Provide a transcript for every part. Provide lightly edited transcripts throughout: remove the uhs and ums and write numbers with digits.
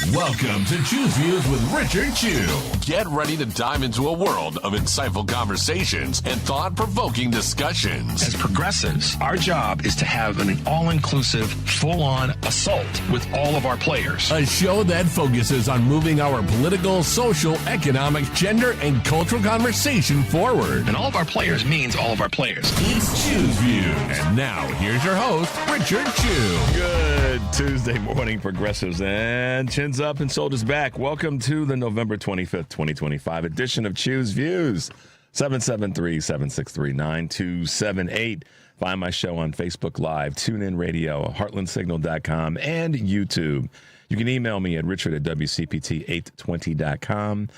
Welcome to Choose Views with Richard Chew. Get ready to dive into a world of insightful conversations and thought-provoking discussions. As progressives, our job is to have an all-inclusive, full-on assault with all of our players. A show that focuses on moving our political, social, economic, gender, and cultural conversation forward. And all of our players means all of our players. It's Choose Views. And now, here's your host, Richard Chew. Good Tuesday morning, progressives, and chins up and shoulders back. Welcome to the November 25th, 2025 edition of Choose Views. 773-763-9278. Find my show on Facebook Live, TuneIn Radio, heartlandsignal.com, and YouTube. You can email me at richard@WCPT820.com.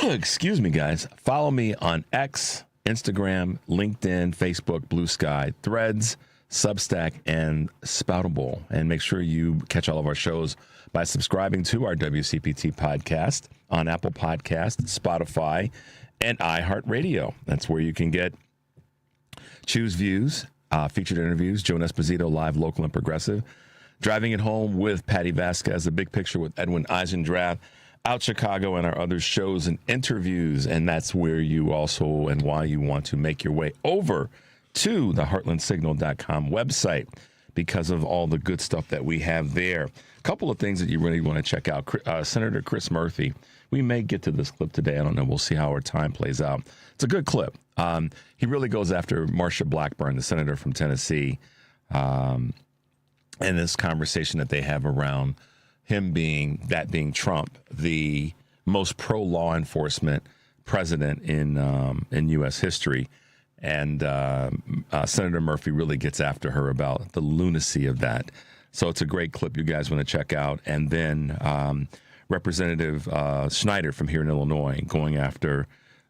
Excuse me, guys. Follow me on X, Instagram, LinkedIn, Facebook, Blue Sky, Threads, Substack, and Spoutable. And make sure you catch all of our shows by subscribing to our WCPT podcast on Apple Podcasts, Spotify, and iHeartRadio. That's where you can get Choose Views, featured interviews, Joan Esposito, live, local, and progressive. Driving It Home with Patty Vasquez, A Big Picture with Edwin Eisendrath, Out Chicago, and our other shows and interviews. And that's where you also and why you want to make your way over to the heartlandsignal.com website because of all the good stuff that we have there. A couple of things that you really want to check out. Senator Chris Murphy, we may get to this clip today. I don't know. We'll see how our time plays out. It's a good clip. He really goes after Marsha Blackburn, the senator from Tennessee, and this conversation that they have around him being Trump, the most pro-law enforcement president in U.S. history. And Senator Murphy really gets after her about the lunacy of that. So it's a great clip you guys want to check out. And then Representative Schneider from here in Illinois going after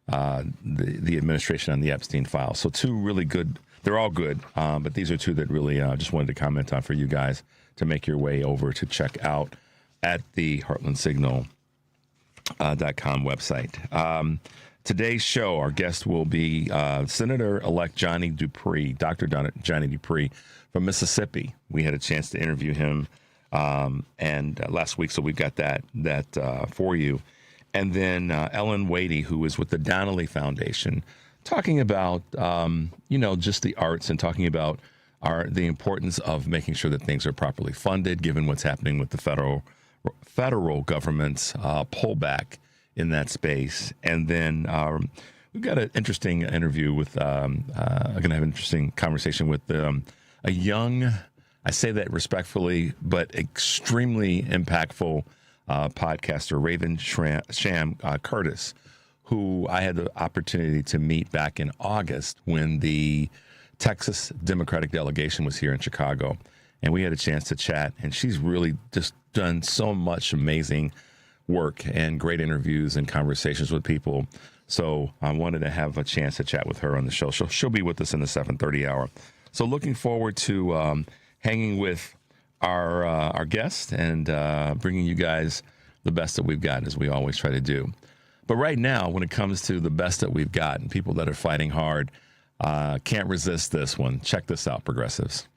the administration on the Epstein file. So two really good. They're all good, but these are two that really just wanted to comment on for you guys to make your way over to check out at the heartlandsignal.com website. Today's show, our guest will be Senator-elect Johnny Dupree, Dr. Johnny Dupree from Mississippi. We had a chance to interview him and last week, so we've got that for you. And then Ellen Wadey, who is with the Donnelley Foundation, talking about, just the arts and talking about the importance of making sure that things are properly funded, given what's happening with the federal government's pullback in that space. And then we've got an interesting interview with, going to have an interesting conversation with a young, I say that respectfully, but extremely impactful podcaster, Raven Schwam-Curtis, who I had the opportunity to meet back in August when the Texas Democratic delegation was here in Chicago. And we had a chance to chat, and she's really just done so much amazing work and great interviews and conversations with people. So I wanted to have a chance to chat with her on the show. She'll be with us in the 7:30 hour. So looking forward to hanging with our guest and bringing you guys the best that we've got, as we always try to do. But right now, when it comes to the best that we've got and people that are fighting hard, can't resist this one. Check this out, progressives.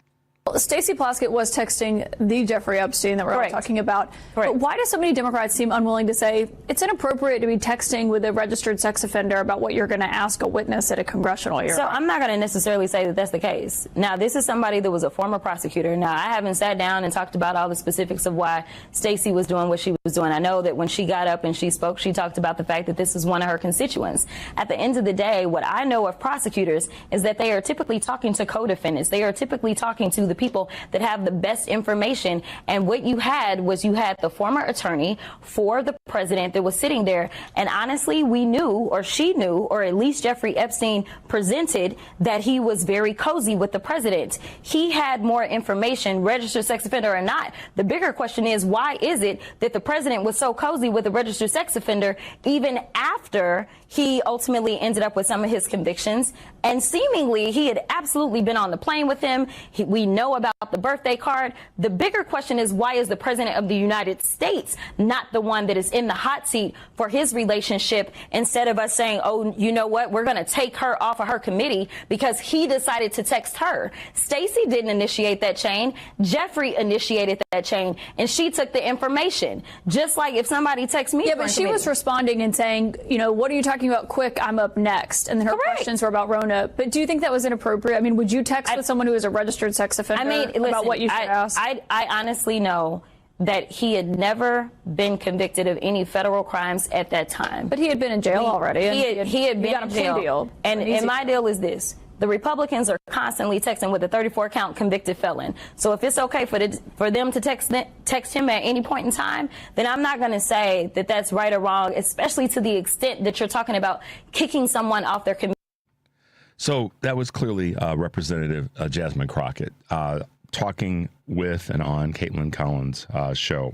Stacey Plaskett was texting the Jeffrey Epstein that we're all talking about. But why do so many Democrats seem unwilling to say it's inappropriate to be texting with a registered sex offender about what you're going to ask a witness at a congressional hearing? So I'm not going to necessarily say that that's the case. Now, this is somebody that was a former prosecutor. Now, I haven't sat down and talked about all the specifics of why Stacey was doing what she was doing. I know that when she got up and she spoke, she talked about the fact that this is one of her constituents. At the end of the day, what I know of prosecutors is that they are typically talking to co-defendants. They are typically talking to the people that have the best information. And what you had was the former attorney for the president that was sitting there. And honestly, we knew, or she knew, or at least Jeffrey Epstein presented that he was very cozy with the president. He had more information, registered sex offender or not. The bigger question is, why is it that the president was so cozy with the registered sex offender even after he ultimately ended up with some of his convictions? And seemingly he had absolutely been on the plane with him. We know know about the birthday card. The bigger question is, why is the president of the United States not the one that is in the hot seat for his relationship, instead of us saying, oh, you know what, we're going to take her off of her committee because he decided to text her. Stacey didn't initiate that chain. Jeffrey initiated that chain, and she took the information. Just like if somebody texts me. Yeah, but she was responding and saying, you know, what are you talking about? Quick, I'm up next. And then her questions were about Rona. But do you think that was inappropriate? I mean, would you text with someone who is a registered sex offender about what you should ask? I honestly know that he had never been convicted of any federal crimes at that time. But he had been in jail already. He had been in jail. And my deal is this. The Republicans are constantly texting with a 34-count convicted felon. So if it's okay for them to text him at any point in time, then I'm not going to say that that's right or wrong, especially to the extent that you're talking about kicking someone off their committee. So that was clearly Representative Jasmine Crockett talking with and on Caitlin Collins' show.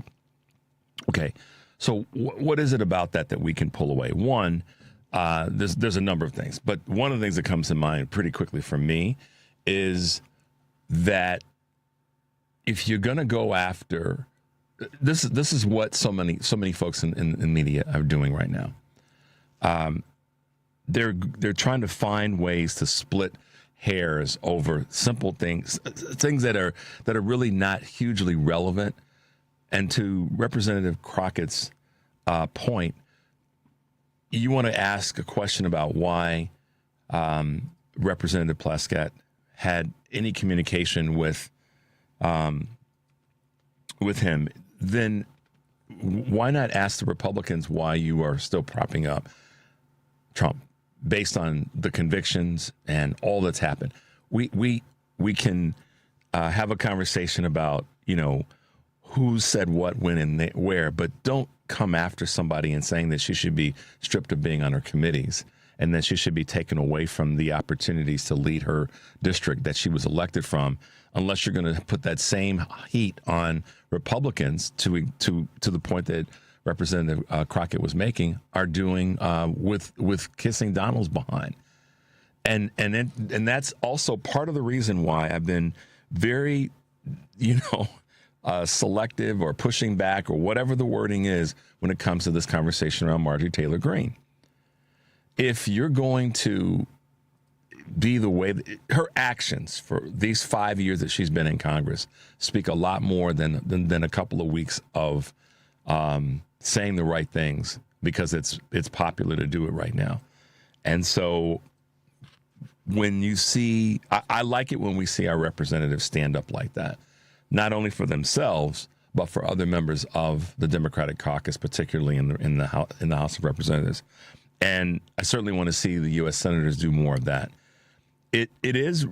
Okay, so what is it about that we can pull away? One, there's a number of things, but one of the things that comes to mind pretty quickly for me is that if you're going to go after this is what so many folks in media are doing right now. They're trying to find ways to split hairs over simple things that are really not hugely relevant. And to Representative Crockett's point, you want to ask a question about why Representative Plaskett had any communication with him, then why not ask the Republicans why you are still propping up Trump based on the convictions and all that's happened? We can have a conversation about, you know, who said what, when, and where, but don't come after somebody and saying that she should be stripped of being on her committees and that she should be taken away from the opportunities to lead her district that she was elected from, unless you're going to put that same heat on Republicans to the point that Representative Crockett was making, are doing with kissing Donald's behind. And that's also part of the reason why I've been very, selective or pushing back or whatever the wording is when it comes to this conversation around Marjorie Taylor Greene. If you're going to be the way her actions for these 5 years that she's been in Congress speak a lot more than a couple of weeks of saying the right things because it's popular to do it right now. And so when you see, I like it when we see our representatives stand up like that, not only for themselves, but for other members of the Democratic caucus, particularly in the House of Representatives. And I certainly want to see the U.S. senators do more of that. It is,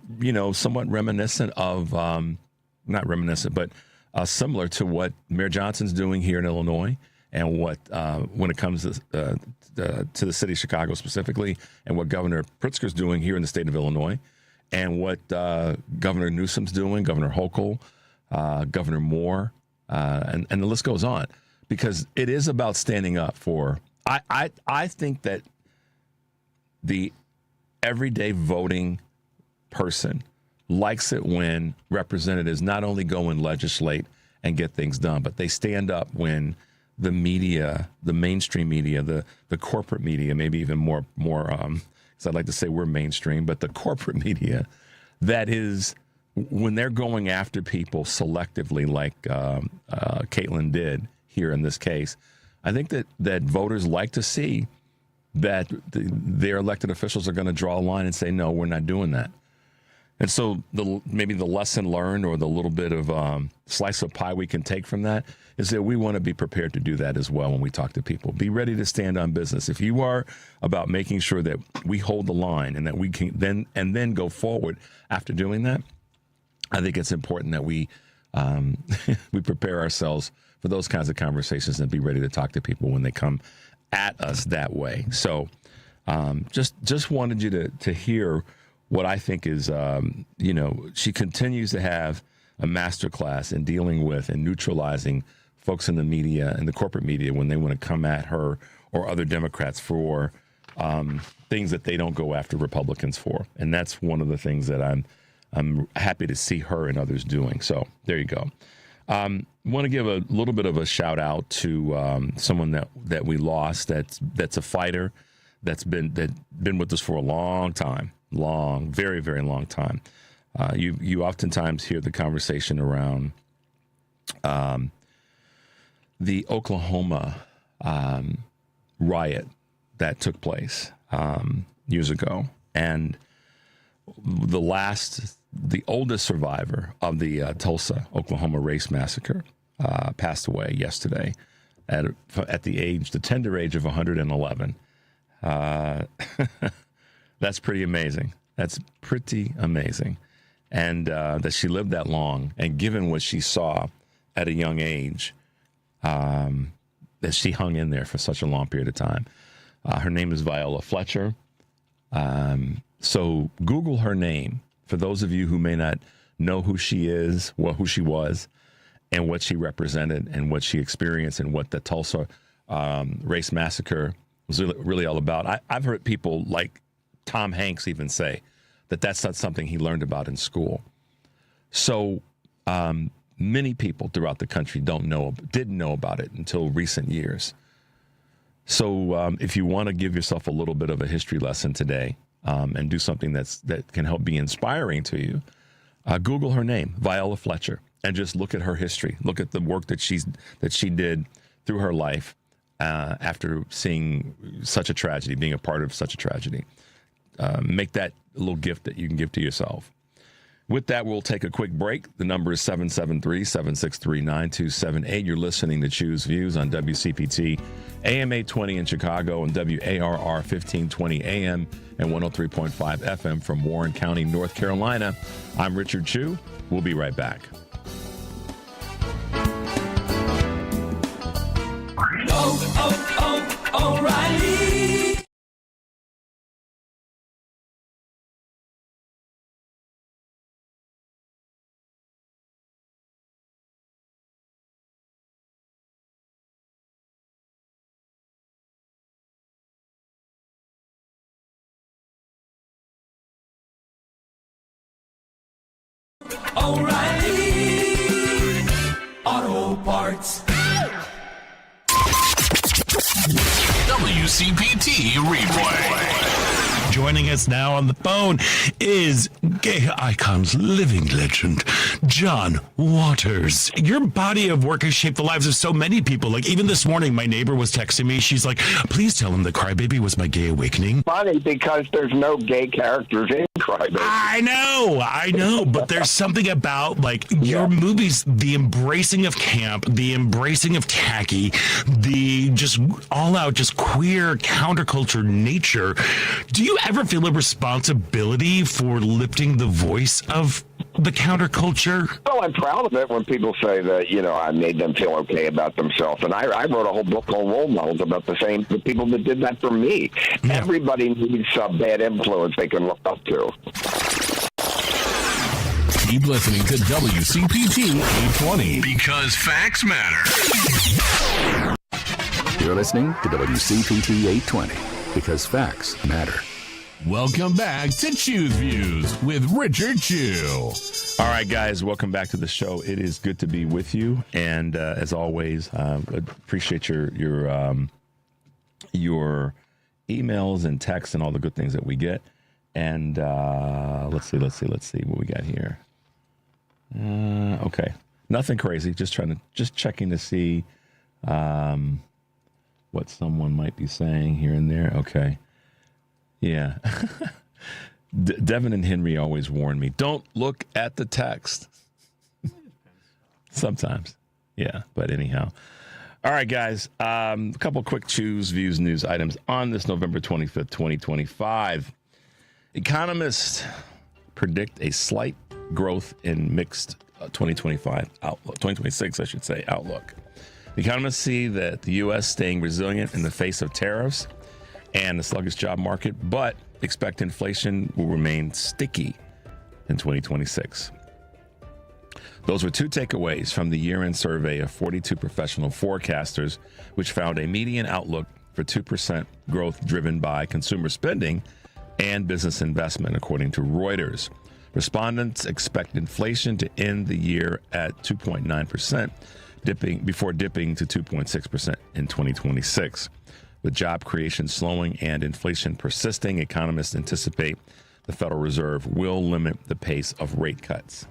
somewhat reminiscent of, not reminiscent, but similar to what Mayor Johnson's doing here in Illinois, and what when it comes to the city of Chicago specifically, and what Governor Pritzker's doing here in the state of Illinois, and what Governor Newsom's doing, Governor Hochul, Governor Moore, and the list goes on, because it is about standing up for. I think that the everyday voting person likes it when representatives not only go and legislate and get things done, but they stand up when the media, the mainstream media, the corporate media, maybe even more, because I'd like to say we're mainstream, but the corporate media, that is, when they're going after people selectively like Caitlin did here in this case, I think that voters like to see that their elected officials are going to draw a line and say, no, we're not doing that. And so maybe the lesson learned, or the little bit of slice of pie we can take from that, is that we want to be prepared to do that as well when we talk to people. Be ready to stand on business. If you are about making sure that we hold the line and that we can then go forward after doing that, I think it's important that we we prepare ourselves for those kinds of conversations and be ready to talk to people when they come at us that way. So just wanted you to hear what I think is, she continues to have a masterclass in dealing with and neutralizing folks in the media and the corporate media when they want to come at her or other Democrats for things that they don't go after Republicans for. And that's one of the things that I'm happy to see her and others doing. So there you go. Want to give a little bit of a shout out to someone that we lost. That's a fighter that's been with us for a long time, very, very long time. You oftentimes hear the conversation around the Oklahoma riot that took place years ago, and the oldest survivor of the Tulsa, Oklahoma race massacre passed away yesterday at the tender age of 111. That's pretty amazing. And that she lived that long, and given what she saw at a young age, that she hung in there for such a long period of time. Her name is Viola Fletcher. So Google her name for those of you who may not know who she is, who she was, and what she represented, and what she experienced, and what the Tulsa race massacre was really all about. I've heard people like Tom Hanks even say that that's not something he learned about in school. So many people throughout the country didn't know about it until recent years. So if you want to give yourself a little bit of a history lesson today, and do something that can help be inspiring to you, Google her name, Viola Fletcher, and just look at her history. Look at the work that she did through her life after seeing such a tragedy, being a part of such a tragedy. Make that a little gift that you can give to yourself. With that, we'll take a quick break. The number is 773-763-9278. You're listening to Choose Views on WCPT, AM 820 in Chicago, and WARR 1520 AM and 103.5 FM from Warren County, North Carolina. I'm Richard Chu. We'll be right back. O'Reilly. O'Reilly Auto Parts. WCPT replay. Joining us now on the phone is gay icons living legend, John Waters. Your body of work has shaped the lives of so many people. Like even this morning, my neighbor was texting me. She's like, please tell him that Crybaby was my gay awakening. Funny because there's no gay characters in Crybaby. I know. But there's something about like your movies, the embracing of camp, the embracing of tacky, the just all out, just queer counterculture nature. Do you ever feel a responsibility for lifting the voice of the counterculture? Well, I'm proud of it when people say that, I made them feel okay about themselves. And I wrote a whole book called Role Models about the people that did that for me. Yeah. Everybody needs some bad influence they can look up to. Keep listening to WCPT 820. Because facts matter. You're listening to WCPT 820. Because facts matter. Welcome back to Choose Views with Richard Chu. All right, guys, welcome back to the show. It is good to be with you, and as always, appreciate your emails and texts and all the good things that we get. And let's see what we got here. Okay, nothing crazy. Just checking to see what someone might be saying here and there. Okay. Yeah. Devin and Henry always warn me, don't look at the text. Sometimes. Yeah, but anyhow. All right, guys. A couple quick Choose Views news items on this November 25th, 2025. Economists predict a slight growth in mixed 2026, I should say, outlook. Economists see that the U.S. staying resilient in the face of tariffs and the sluggish job market, but expect inflation will remain sticky in 2026. Those were two takeaways from the year-end survey of 42 professional forecasters, which found a median outlook for 2% growth driven by consumer spending and business investment, according to Reuters. Respondents expect inflation to end the year at 2.9%, before dipping to 2.6% in 2026. With job creation slowing and inflation persisting, economists anticipate the Federal Reserve will limit the pace of rate cuts.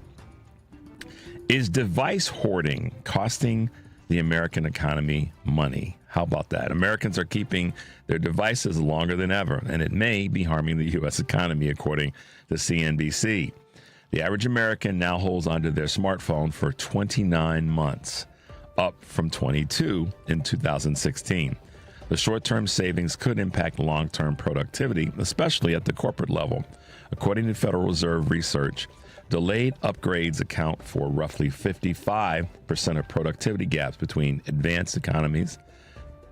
Is device hoarding costing the American economy money? How about that? Americans are keeping their devices longer than ever, and it may be harming the U.S. economy, according to CNBC. The average American now holds onto their smartphone for 29 months, up from 22 in 2016. The short-term savings could impact long-term productivity, especially at the corporate level. According to Federal Reserve research, delayed upgrades account for roughly 55% of productivity gaps between advanced economies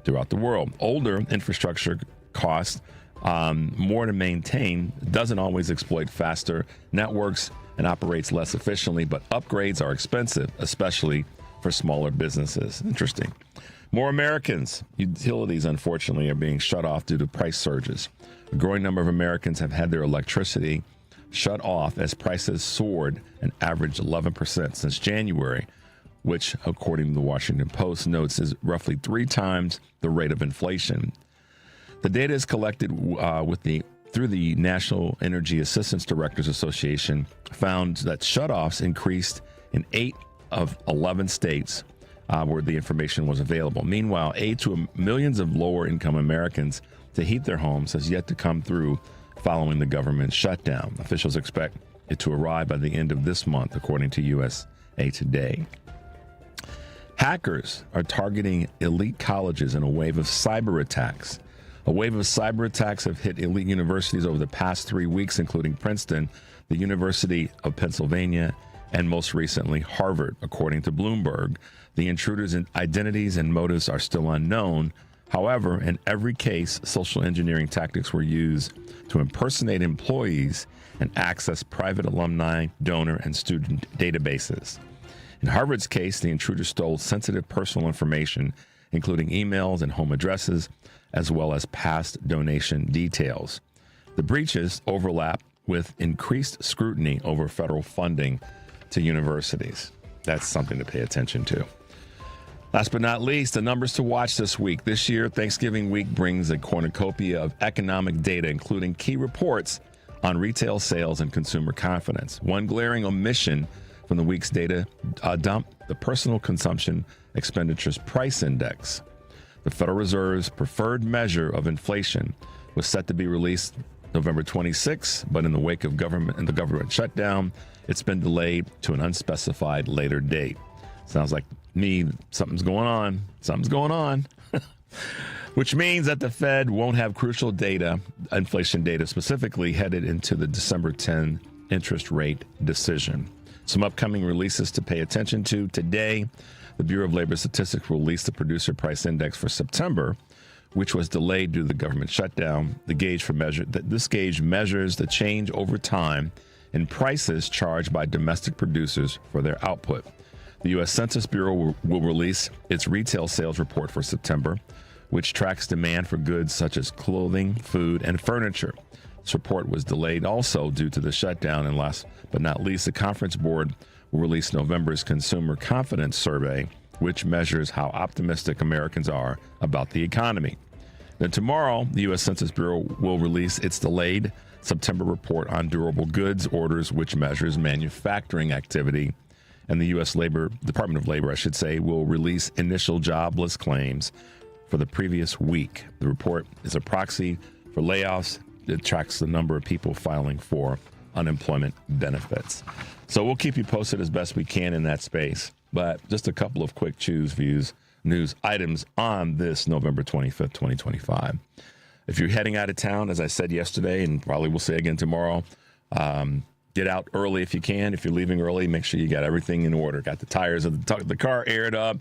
throughout the world. Older infrastructure costs more to maintain, doesn't always exploit faster networks, and operates less efficiently, but upgrades are expensive, especially for smaller businesses. Interesting. More Americans' utilities, unfortunately, are being shut off due to price surges. A growing number of Americans have had their electricity shut off as prices soared an average 11% since January, which, according to the Washington Post, notes is roughly 3 times the rate of inflation. The data is collected through the National Energy Assistance Directors Association, found that shutoffs increased in 8 of 11 states where the information was available. Meanwhile, aid to millions of lower-income Americans to heat their homes has yet to come through following the government shutdown. Officials expect it to arrive by the end of this month, according to USA Today. Hackers are targeting elite colleges in a wave of cyber attacks. A wave of cyber attacks have hit elite universities over the past 3 weeks, including Princeton, the University of Pennsylvania, and most recently Harvard. According to Bloomberg, the intruders' identities and motives are still unknown. However, in every case, social engineering tactics were used to impersonate employees and access private alumni, donor, and student databases. In Harvard's case, the intruders stole sensitive personal information, including emails and home addresses, as well as past donation details. The breaches overlap with increased scrutiny over federal funding to universities. That's something to pay attention to. Last but not least, the numbers to watch this week. This year, Thanksgiving week brings a cornucopia of economic data, including key reports on retail sales and consumer confidence. One glaring omission from the week's data dump, the Personal Consumption Expenditures Price Index. The Federal Reserve's preferred measure of inflation was set to be released November 26, but in the wake of the government shutdown, it's been delayed to an unspecified later date. Sounds like me, something's going on, which means that the Fed won't have crucial data, inflation data specifically, headed into the December 10 interest rate decision. Some upcoming releases to pay attention to today. The Bureau of Labor Statistics will release the Producer Price Index for September, which was delayed due to the government shutdown. This gauge measures the change over time in prices charged by domestic producers for their output. The U.S. Census Bureau will release its retail sales report for September, which tracks demand for goods such as clothing, food, and furniture. This report was delayed also due to the shutdown, and last but not least, the Conference Board will release November's Consumer Confidence Survey, which measures how optimistic Americans are about the economy. Then tomorrow, the U.S. Census Bureau will release its delayed September report on durable goods orders, which measures manufacturing activity. And the U.S. Department of Labor, will release initial jobless claims for the previous week. The report is a proxy for layoffs. It tracks the number of people filing for unemployment benefits. So we'll keep you posted as best we can in that space. But just a couple of quick news items on this November 25th, 2025. If you're heading out of town, as I said yesterday, and probably will say again tomorrow, get out early if you can. If you're leaving early, make sure you got everything in order. Got the tires of the car aired up,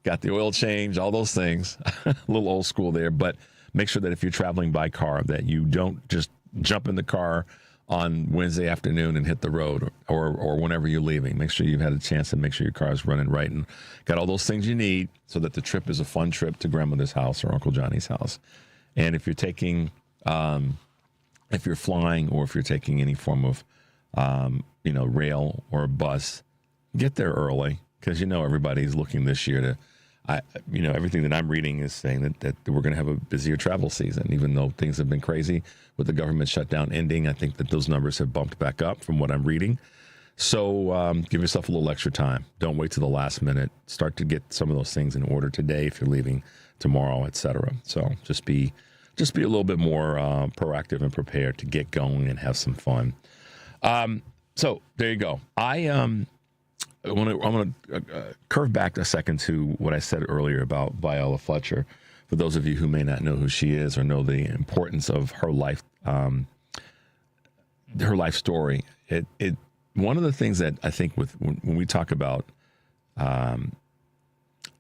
got the oil change, all those things. A little old school there, but make sure that if you're traveling by car, that you don't just jump in the car on Wednesday afternoon and hit the road or whenever you're leaving. Make sure you've had a chance to make sure your car is running right and got all those things you need so that the trip is a fun trip to grandmother's house or Uncle Johnny's house. And if you're taking, if you're flying or if you're taking any form of rail or a bus, get there early because everybody's looking this year to. Everything that I'm reading is saying that we're going to have a busier travel season, even though things have been crazy with the government shutdown ending. I think that those numbers have bumped back up from what I'm reading. So give yourself a little extra time. Don't wait to the last minute. Start to get some of those things in order today if you're leaving tomorrow, etc. So just be a little bit more proactive and prepared to get going and have some fun. So there you go. I want to curve back a second to what I said earlier about Viola Fletcher. For those of you who may not know who she is or know the importance of her life story, it one of the things that I think when we talk about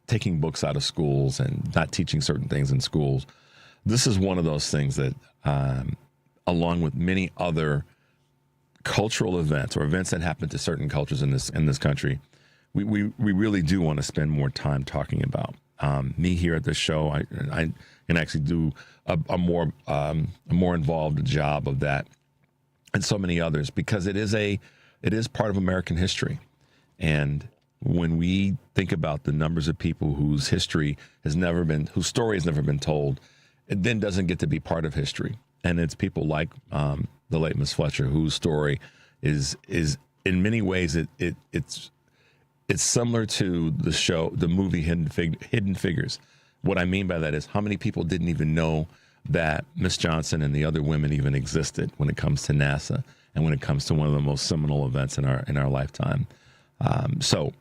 taking books out of schools and not teaching certain things in schools, this is one of those things that, along with many other cultural events or events that happen to certain cultures in this country, we really do want to spend more time talking about. Me here at this show, I can actually do a more involved job of that, and so many others, because it is part of American history. And when we think about the numbers of people whose story has never been told, it then doesn't get to be part of history. And it's people like the late Miss Fletcher, whose story is in many ways it's similar to the movie Hidden Figures. What I mean by that is how many people didn't even know that Miss Johnson and the other women even existed when it comes to NASA and when it comes to one of the most seminal events in our lifetime. So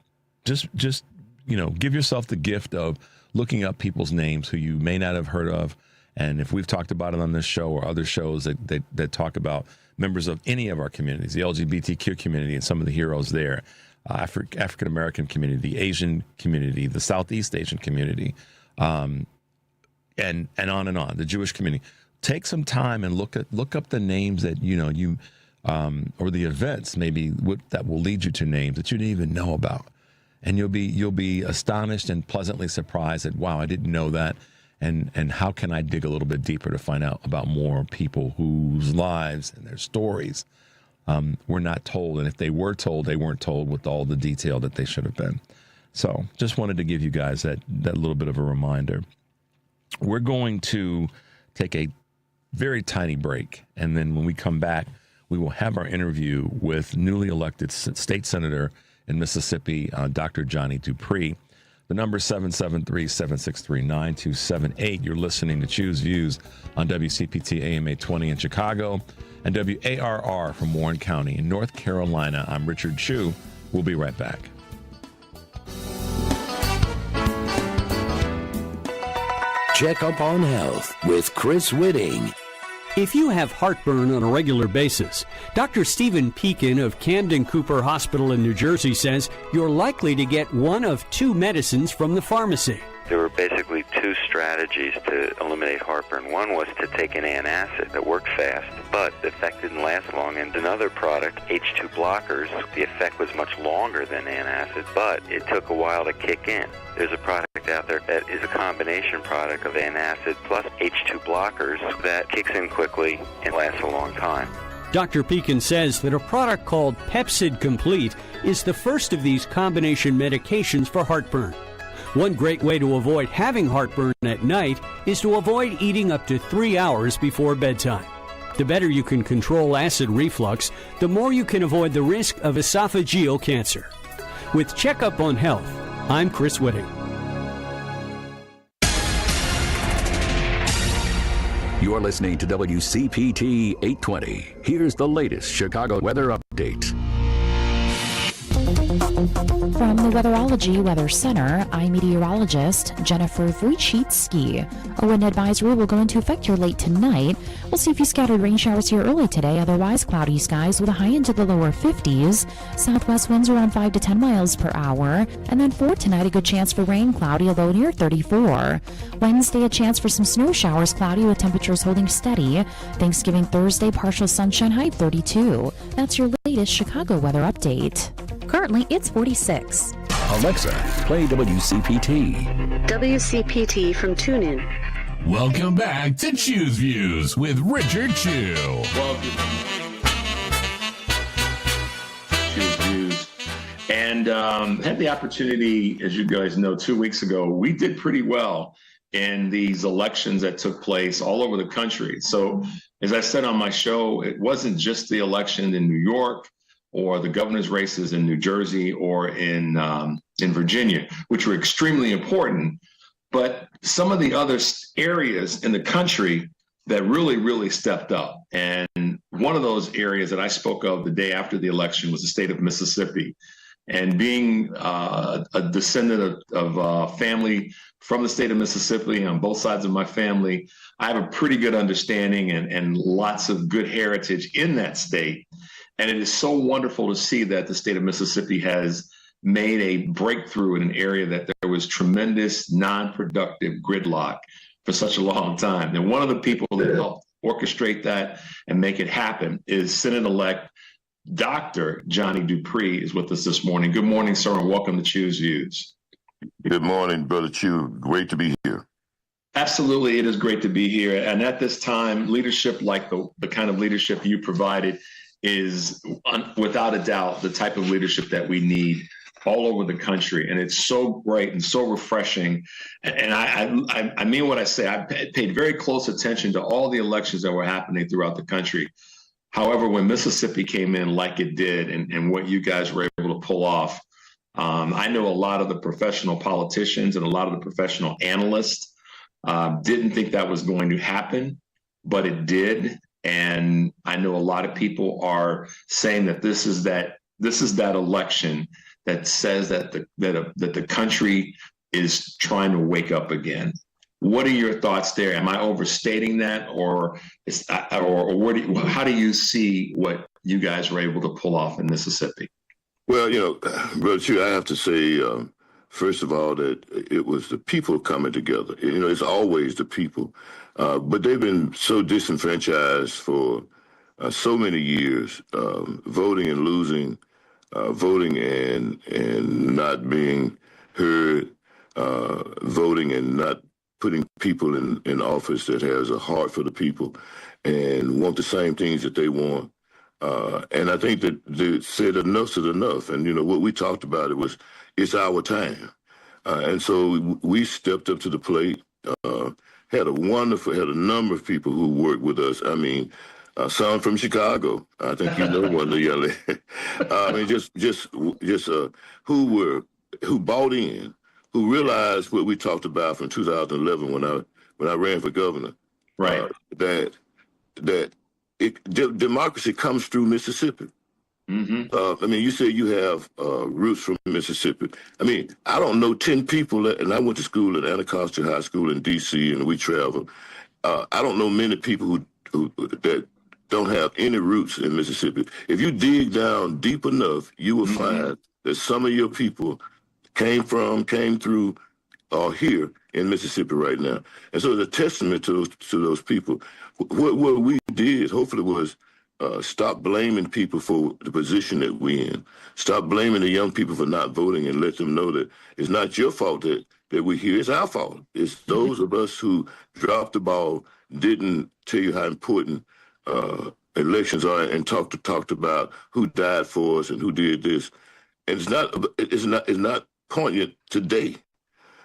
just give yourself the gift of looking up people's names who you may not have heard of. And if we've talked about it on this show or other shows that talk about members of any of our communities, the LGBTQ community and some of the heroes there, African-American community, the Asian community, the Southeast Asian community, and on and on, the Jewish community, take some time and look up the names that or the events maybe that will lead you to names that you didn't even know about. And you'll be astonished and pleasantly surprised that, wow, I didn't know that. And how can I dig a little bit deeper to find out about more people whose lives and their stories were not told. And if they were told, they weren't told with all the detail that they should have been. So just wanted to give you guys that little bit of a reminder. We're going to take a very tiny break. And then when we come back, we will have our interview with newly elected state senator in Mississippi, Dr. Johnny Dupree. The number is 773-763-9278. You're listening to Choose Views on WCPT AM 820 in Chicago and WARR from Warren County in North Carolina. I'm Richard Chu. We'll be right back. Check up on health with Chris Whitting. If you have heartburn on a regular basis, Dr. Stephen Pekin of Camden Cooper Hospital in New Jersey says you're likely to get one of two medicines from the pharmacy. There were basically two strategies to eliminate heartburn. One was to take an antacid that worked fast, but the effect didn't last long. And another product, H2 blockers, the effect was much longer than antacid, but it took a while to kick in. There's a product out there that is a combination product of antacid plus H2 blockers that kicks in quickly and lasts a long time. Dr. Pekin says that a product called Pepcid Complete is the first of these combination medications for heartburn. One great way to avoid having heartburn at night is to avoid eating up to 3 hours before bedtime. The better you can control acid reflux, the more you can avoid the risk of esophageal cancer. With Checkup on Health, I'm Chris Whitting. You're listening to WCPT 820. Here's the latest Chicago weather update. From the Weatherology Weather Center, I'm meteorologist Jennifer Wojcicki. A wind advisory will go into effect here late tonight. We'll see a few scattered rain showers here early today, otherwise cloudy skies with a high into the lower 50s. Southwest winds around 5 to 10 miles per hour. And then for tonight, a good chance for rain, cloudy, a low near 34. Wednesday, a chance for some snow showers, cloudy with temperatures holding steady. Thanksgiving Thursday, partial sunshine, high 32. That's your latest Chicago weather update. Currently, it's 46. Alexa, play WCPT. WCPT from TuneIn. Welcome back to Choose Views with Richard Chu. and had the opportunity, as you guys know, 2 weeks ago, we did pretty well in these elections that took place all over the country. So as I said on my show, it wasn't just the election in New York or the governor's races in New Jersey or in Virginia, which were extremely important, but some of the other areas in the country that really stepped up. And one of those areas that I spoke of the day after the election was the state of Mississippi. And being a descendant of family from the state of Mississippi on both sides of my family, I have a pretty good understanding and lots of good heritage in that state. And it is so wonderful to see that the state of Mississippi has made a breakthrough in an area that there was tremendous non-productive gridlock for such a long time. And one of the people that helped orchestrate that and make it happen is Senate-elect Dr. Johnny Dupree is with us this morning. Good morning, sir, and welcome to Choose Views. Good morning, Brother Chew. Great to be here. Absolutely, it is great to be here. And at this time, leadership like the kind of leadership you provided is, without a doubt, the type of leadership that we need all over the country. And it's so great and so refreshing. And I mean what I say. I paid very close attention to all the elections that were happening throughout the country. However, when Mississippi came in like it did and what you guys were able to pull off, I know a lot of the professional politicians and a lot of the professional analysts didn't think that was going to happen, but it did. And I know a lot of people are saying that this is that election that says that the country is trying to wake up again. What are your thoughts there? Am I overstating that, or how do you see what you guys were able to pull off in Mississippi? Well, Brother Chew, I have to say, first of all, that it was the people coming together. It's always the people, but they've been so disenfranchised for so many years, voting and losing, voting and not being heard, voting and not putting people in office that has a heart for the people and want the same things that they want. And I think that they said enough's enough. And, what we talked about, it's our time. And so we stepped up to the plate, had a number of people who worked with us. I mean, some from Chicago. I think you know one of the young ladies. I mean, who bought in, who realized what we talked about from 2011 when I ran for governor, right? That democracy comes through Mississippi. Mm-hmm. I mean, you say you have roots from Mississippi. I mean, I don't know 10 people, and I went to school at Anacostia High School in D.C., and we traveled. I don't know many people who that don't have any roots in Mississippi. If you dig down deep enough, you will find that some of your people came through, are here in Mississippi right now. And so it's a testament to those people. What we did, hopefully, was stop blaming people for the position that we're in. Stop blaming the young people for not voting and let them know that it's not your fault that we're here. It's our fault. It's those of us who dropped the ball, didn't tell you how important elections are, and talked about who died for us and who did this. And it's not poignant today.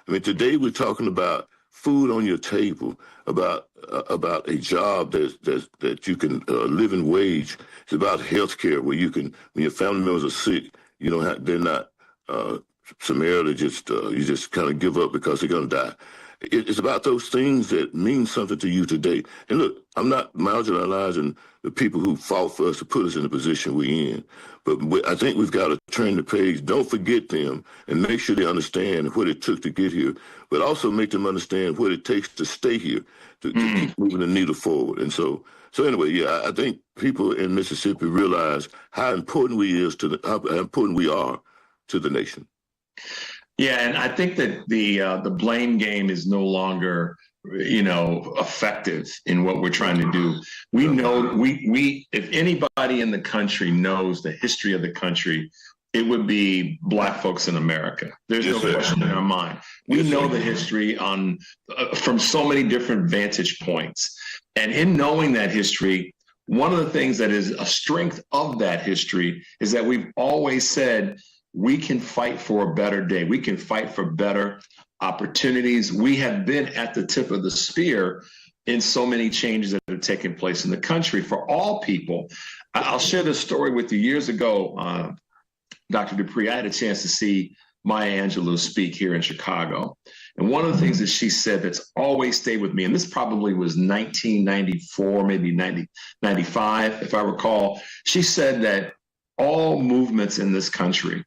I mean, today we're talking about food on your table, about a job that you can live in wage. It's about health care where you can, when your family members are sick, they're not summarily you just kind of give up because they're going to die. It's about those things that mean something to you today. And look, I'm not marginalizing the people who fought for us to put us in the position we're in. But I think we've got to turn the page. Don't forget them and make sure they understand what it took to get here, but also make them understand what it takes to stay here, to keep moving the needle forward. And so anyway, yeah, I think people in Mississippi realize how important how important we are to the nation. Yeah, and I think that the blame game is no longer, effective in what we're trying to do. We know if anybody in the country knows the history of the country, it would be Black folks in America. There's no question in our mind. We know the history from so many different vantage points, and in knowing that history, one of the things that is a strength of that history is that we've always said, we can fight for a better day. We can fight for better opportunities. We have been at the tip of the spear in so many changes that have taken place in the country for all people. I'll share this story with you. Years ago, Dr. Dupree, I had a chance to see Maya Angelou speak here in Chicago. And one of the things that she said that's always stayed with me, and this probably was 1994, maybe 95, if I recall, she said that all movements in this country,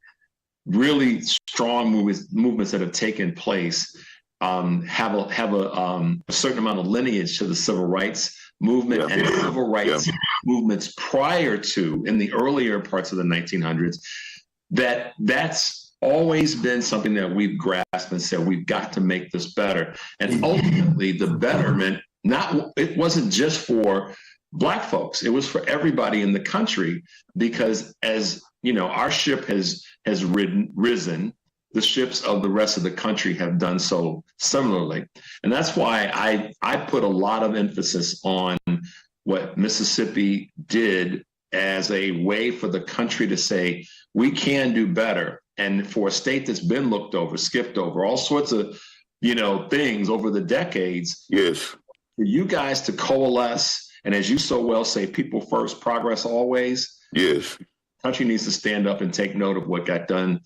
really strong movements that have taken place, have a certain amount of lineage to the civil rights movement and civil rights movements prior to, in the earlier parts of the 1900s, that's always been something that we've grasped and said, we've got to make this better. And ultimately, the betterment, it wasn't just for Black folks, it was for everybody in the country, because as you know, our ship has risen, the ships of the rest of the country have done so similarly. And that's why I put a lot of emphasis on what Mississippi did as a way for the country to say, we can do better. And for a state that's been looked over, skipped over, all sorts of, things over the decades. Yes. For you guys to coalesce, and as you so well say, people first, progress always. Yes. Country needs to stand up and take note of what got done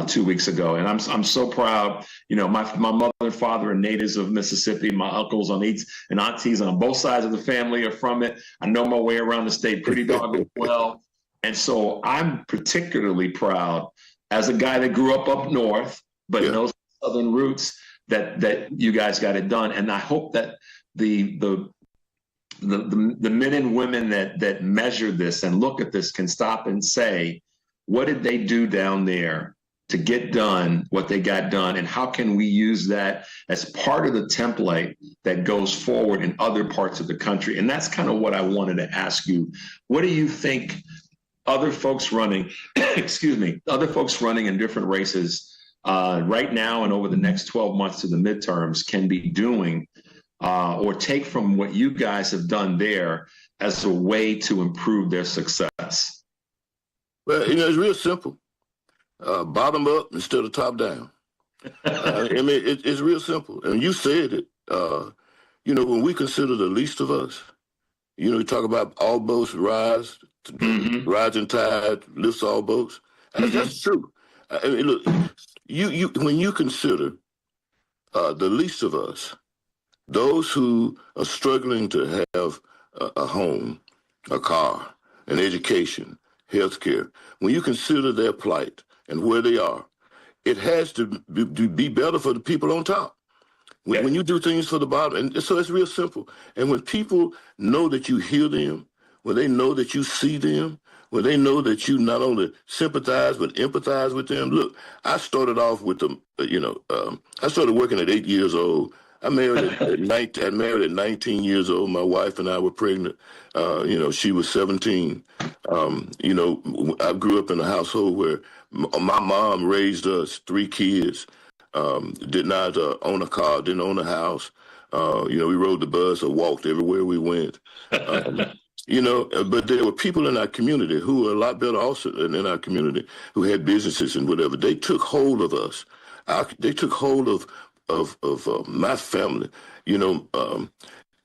2 weeks ago. And I'm so proud. My mother and father are natives of Mississippi. My uncles on each and aunties on both sides of the family are from it. I know my way around the state pretty doggone well. And so I'm particularly proud, as a guy that grew up north, but knows southern roots, that you guys got it done. And I hope that the men and women that measure this and look at this can stop and say, what did they do down there to get done what they got done? And how can we use that as part of the template that goes forward in other parts of the country? And that's kind of what I wanted to ask you. What do you think other folks running, other folks running in different races right now and over the next 12 months to the midterms can be doing or take from what you guys have done there as a way to improve their success? Well, it's real simple. Bottom up instead of top down. It's real simple. And you said it. When we consider the least of us, we talk about all boats rise, rising tide lifts all boats. That's true. Look, when you consider the least of us, those who are struggling to have a home, a car, an education, health care, when you consider their plight and where they are, it has to be better for the people on top. When you do things for the bottom, and so it's real simple. And when people know that you hear them, when they know that you see them, when they know that you not only sympathize but empathize with them. Look, I started off with them. I started working at 8 years old. I married at 19 years old. My wife and I were pregnant. She was 17. I grew up in a household where my mom raised us 3 kids, did not own a car, didn't own a house. We rode the bus or walked everywhere we went. But there were people in our community who were a lot better also in our community, who had businesses and whatever. They took hold of us. They took hold of my family,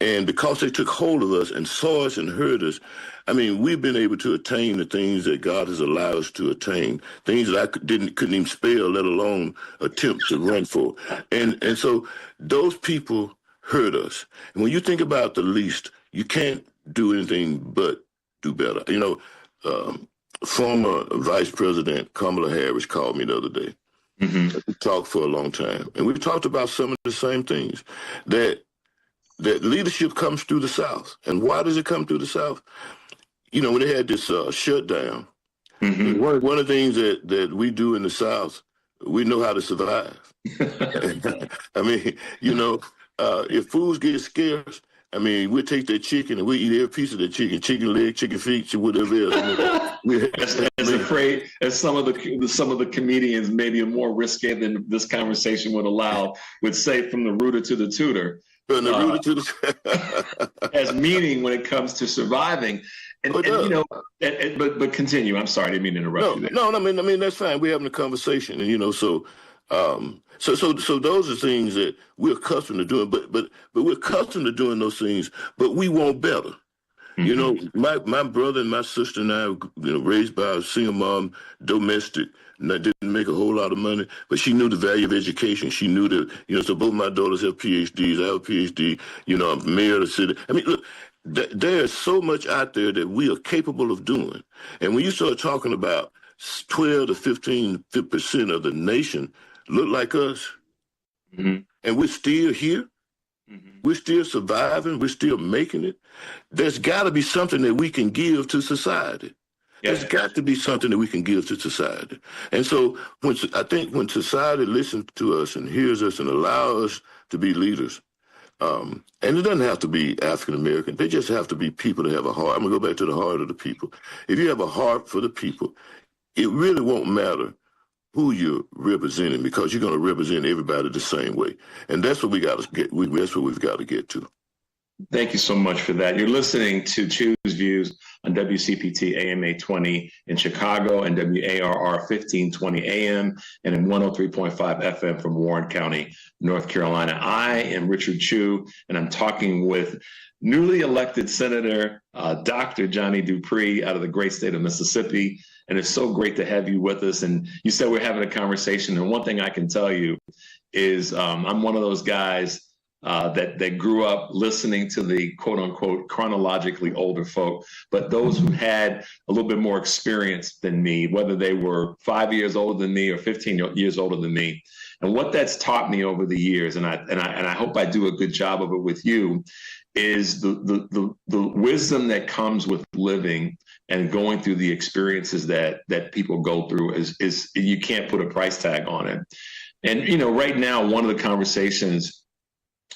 and because they took hold of us and saw us and heard us, we've been able to attain the things that God has allowed us to attain, things that I couldn't even spell, let alone attempt to run for. And so those people heard us. And when you think about the least, you can't do anything but do better. Former Vice President Kamala Harris called me the other day. We talked for a long time, and we talked about some of the same things, that leadership comes through the South. And why does it come through the South? When they had this shutdown, one of the things that we do in the South, we know how to survive. If foods get scarce, we take that chicken and we eat every piece of that chicken leg, chicken feet, whatever else. As some of the comedians, maybe more risque than this conversation would allow, would say, from the rooter to the tutor. From the rooter to the as meaning when it comes to surviving. But continue. I'm sorry, I didn't mean to interrupt you there. No, I mean that's fine. We're having a conversation, and so those are things that we're accustomed to doing. But we're accustomed to doing those things. But we want better. Mm-hmm. My brother and my sister and I, raised by a single mom, domestic. And I didn't make a whole lot of money, but she knew the value of education. She knew that, so both my daughters have PhDs. I have a PhD. I'm mayor of the city. I mean, look, there's so much out there that we are capable of doing. And when you start talking about 12 to 15% of the nation look like us, mm-hmm. and we're still here, mm-hmm. we're still surviving, we're still making it, there's got to be something that we can give to society. There's got to be something that we can give to society. And so I think when society listens to us and hears us and allows us to be leaders, and it doesn't have to be African-American. They just have to be people that have a heart. I'm going to go back to the heart of the people. If you have a heart for the people, it really won't matter who you're representing because you're going to represent everybody the same way. And that's what we got to get. That's what we've got to get to. Thank you so much for that. You're listening to Choose Views on WCPT AM 820 in Chicago and WARR 1520 AM and in 103.5 FM from Warren County, North Carolina. I am Richard Chu, and I'm talking with newly elected Senator Dr. Johnny Dupree out of the great state of Mississippi. And it's so great to have you with us. And you said we're having a conversation. And one thing I can tell you is I'm one of those guys that grew up listening to the quote unquote chronologically older folk, but those who had a little bit more experience than me, whether they were 5 years older than me or 15 years older than me. And what that's taught me over the years, and I hope I do a good job of it with you, is the wisdom that comes with living and going through the experiences that people go through is you can't put a price tag on it. And right now, one of the conversations,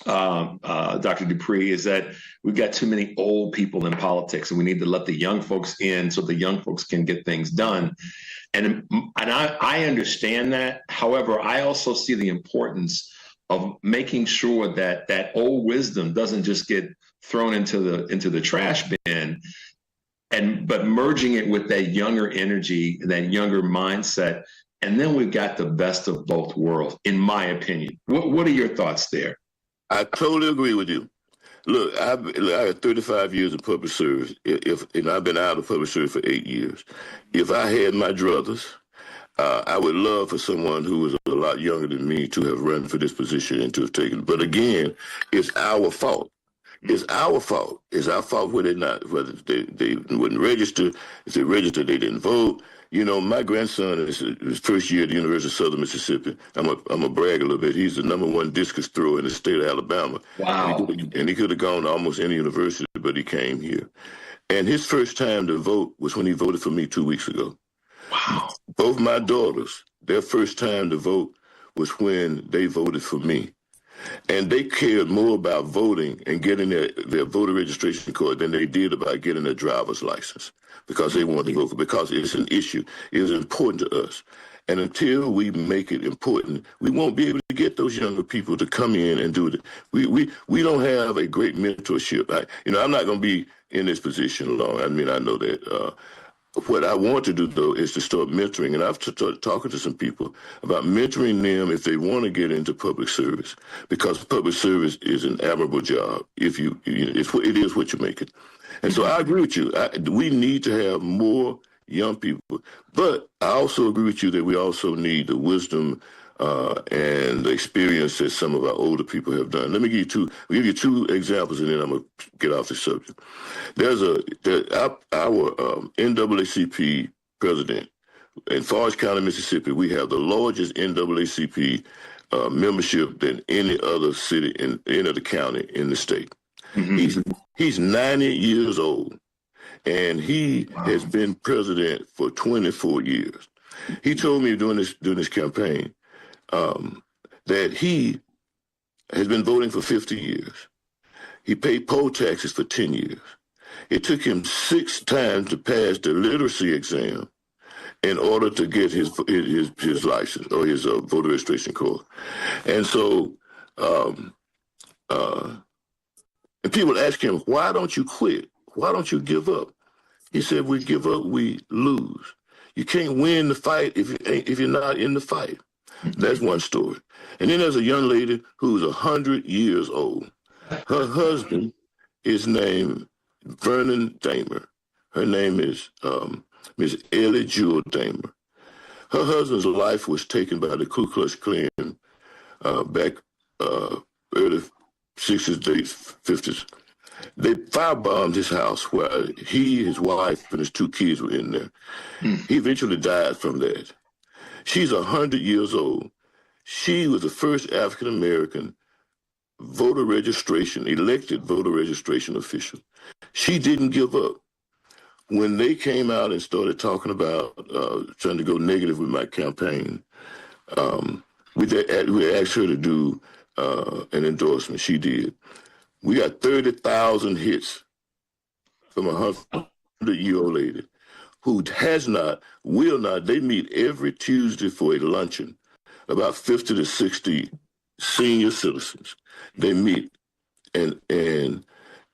Dr. Dupree, is that we've got too many old people in politics, and we need to let the young folks in so the young folks can get things done. And I understand that. However, I also see the importance of making sure that that old wisdom doesn't just get thrown into the trash bin, but merging it with that younger energy, that younger mindset. And then we've got the best of both worlds, in my opinion. What are your thoughts there? I totally agree with you. Look, I had 35 years of public service, and I've been out of public service for 8 years. If I had my druthers, I would love for someone who was a lot younger than me to have run for this position and to have taken it. But again, it's our fault. It's our fault. It's our fault whether they wouldn't register. If they registered, they didn't vote. My grandson is his first year at the University of Southern Mississippi. I'm a brag a little bit. He's the #1 discus thrower in the state of Alabama. Wow. And he could have gone to almost any university, but he came here. And his first time to vote was when he voted for me 2 weeks ago. Wow. Both my daughters, their first time to vote was when they voted for me. And they cared more about voting and getting their voter registration card than they did about getting their driver's license, because they wanted to vote, because it's an issue. It is important to us. And until we make it important, we won't be able to get those younger people to come in and do it. We don't have a great mentorship. I'm not going to be in this position long. I mean, I know that. What I want to do, though, is to start mentoring. And I've started talking to some people about mentoring them if they want to get into public service, because public service is an admirable job. It is what you make it. And so I agree with you. We need to have more young people. But I also agree with you that we also need the wisdom and the experience that some of our older people have done. Let me give you two examples, and then I'm going to get off the subject. Our NAACP president in Forest County, Mississippi. We have the largest NAACP membership than any other city in any other county in the state. Mm-hmm. He's 90 years old, and he has been president for 24 years. He told me during this campaign that he has been voting for 50 years. He paid poll taxes for 10 years. It took him 6 times to pass the literacy exam in order to get his license or his voter registration card. And so, and people ask him, why don't you quit? Why don't you give up? He said, we give up, we lose. You can't win the fight if you're not in the fight. That's one story. And then there's a young lady who's 100 years old. Her husband is named Vernon Damer. Her name is Miss Ellie Jewel Damer. Her husband's life was taken by the Ku Klux Klan back early 60s, late 50s. They firebombed his house where he, his wife, and his 2 kids were in there. He eventually died from that. She's 100 years old. She was the first African-American elected voter registration official. She didn't give up. When they came out and started talking about trying to go negative with my campaign, we asked her to do an endorsement. She did. We got 30,000 hits from a 100-year-old lady who has not, will not. They meet every Tuesday for a luncheon. About 50 to 60 senior citizens. They meet, and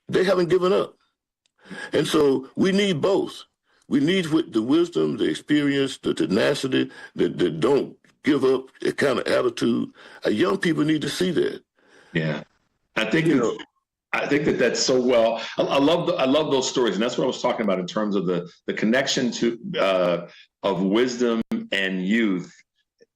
they haven't given up. And so we need both. We need the wisdom, the experience, the tenacity, that don't give up, that kind of attitude. Young people need to see that. Yeah, I think that's so well. I love those stories, and that's what I was talking about in terms of the connection to of wisdom and youth.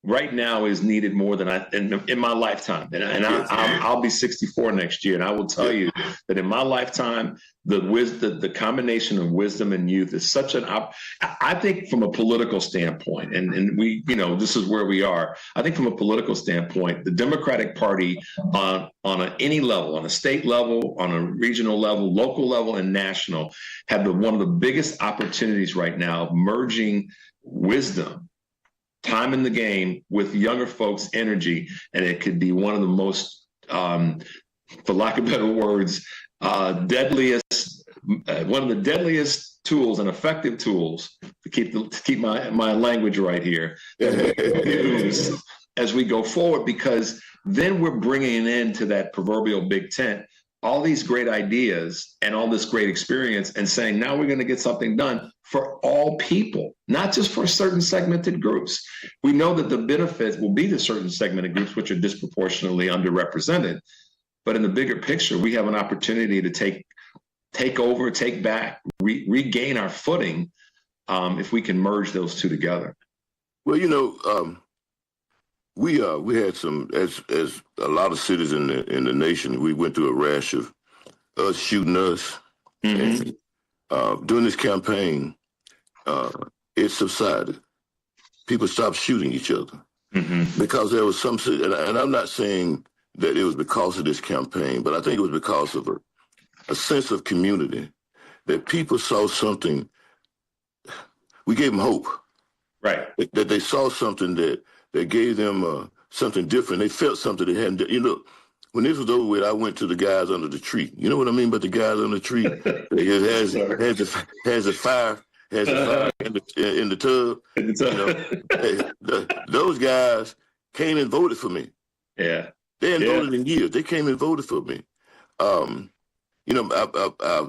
Right now is needed more than in my lifetime, and I'll be 64 next year, and I will tell you that in my lifetime, the combination of wisdom and youth is such I think from a political standpoint, and we, this is where we are. I think from a political standpoint, the Democratic Party on any level, on a state level, on a regional level, local level, and national, have one of the biggest opportunities right now of merging wisdom, time in the game, with younger folks' energy, and it could be one of the most, for lack of better words, one of the deadliest tools and effective tools to keep my language right here as we go forward, because then we're bringing into that proverbial big tent all these great ideas and all this great experience, and saying, now we're going to get something done for all people, not just for certain segmented groups. We know that the benefits will be to certain segmented groups, which are disproportionately underrepresented. But in the bigger picture, we have an opportunity to take over, take back, regain our footing if we can merge those two together. Well, we had some, as a lot of cities in the nation, we went through a rash of us shooting us. Mm-hmm. And during this campaign, it subsided. People stopped shooting each other because there was some, and I'm not saying that it was because of this campaign, but I think it was because of a sense of community, that people saw something. We gave them hope. Right. That they saw something that gave them something different. They felt something they hadn't. When this was over with, I went to the guys under the tree. You know what I mean by the guys under the tree? Has a fire in the tub. Those guys came and voted for me. Yeah. They hadn't voted in years. They came and voted for me. Our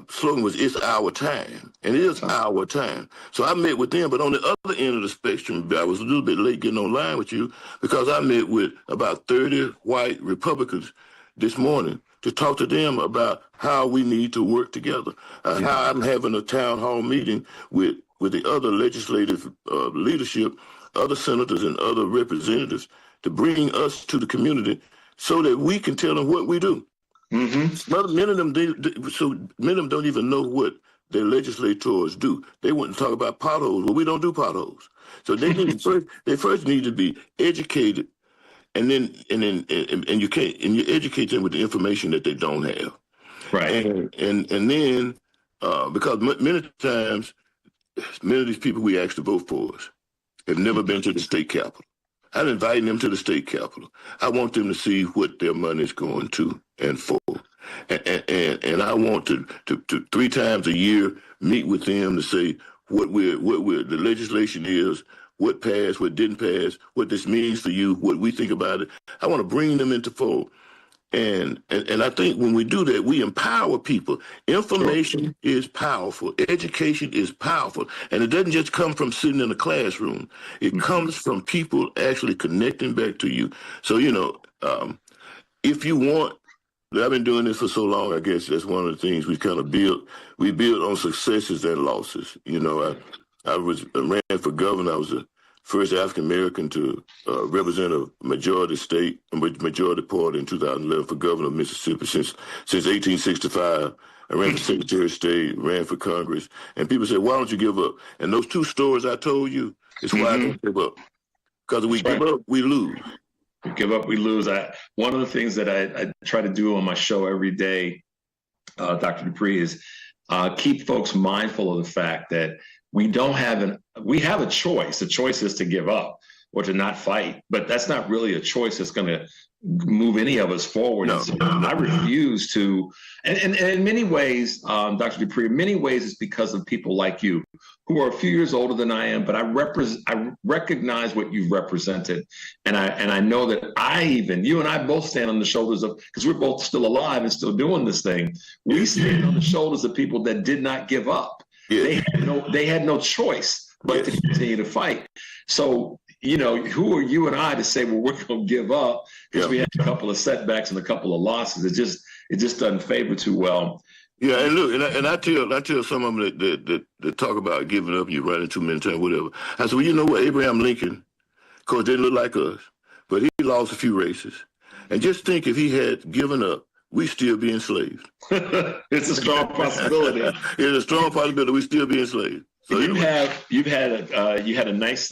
slogan was, it's our time. And it is our time. So I met with them. But on the other end of the spectrum, I was a little bit late getting online with you, because I met with about 30 white Republicans this morning to talk to them about how we need to work together. How I'm having a town hall meeting with the other legislative leadership, other senators and other representatives, to bring us to the community so that we can tell them what we do. Mm-hmm. Many of them don't even know what their legislators do. They want to talk about potholes. Well, we don't do potholes. So they need they first need to be educated, and then you educate them with the information that they don't have. Right. And then because many times, many of these people we ask to vote for us have never been to the state capitol. I'm inviting them to the state capitol. I want them to see what their money is going to and for. And I want to 3 times a year meet with them to say what the legislation is, what passed, what didn't pass, what this means for you, what we think about it. I want to bring them into fold. And I think when we do that, we empower people. Information is powerful. Education is powerful. And it doesn't just come from sitting in a classroom. It comes from people actually connecting back to you. So, if you want, I've been doing this for so long, I guess that's one of the things we kind of build. We build on successes and losses. I ran for governor. I was the first African-American to represent a majority party in 2011 for governor of Mississippi. Since 1865, I ran for Secretary of State, ran for Congress. And people say, why don't you give up? And those two stories I told you is why I don't give up. Because we give up, we lose. We give up, we lose. One of the things that I try to do on my show every day, Dr. Dupree, is keep folks mindful of the fact that we have a choice. The choice is to give up or to not fight, but that's not really a choice that's going to move any of us forward. No. I refuse to, and in many ways, Dr. Dupree, in many ways it's because of people like you who are a few years older than I am, but I recognize what you've represented. And I know that you and I both stand on the shoulders of, because we're both still alive and still doing this thing. We stand on the shoulders of people that did not give up. Yeah. They had no choice but to continue to fight. So, who are you and I to say, well, we're going to give up because we had a couple of setbacks and a couple of losses? It just doesn't favor too well. Yeah, and look, and I tell some of them that talk about giving up, you running too many times, whatever. I said, well, you know what, Abraham Lincoln, of course, didn't look like us, but he lost a few races. And just think if he had given up, we still be enslaved. It's a strong possibility. It's a strong possibility we still be enslaved. So you had a nice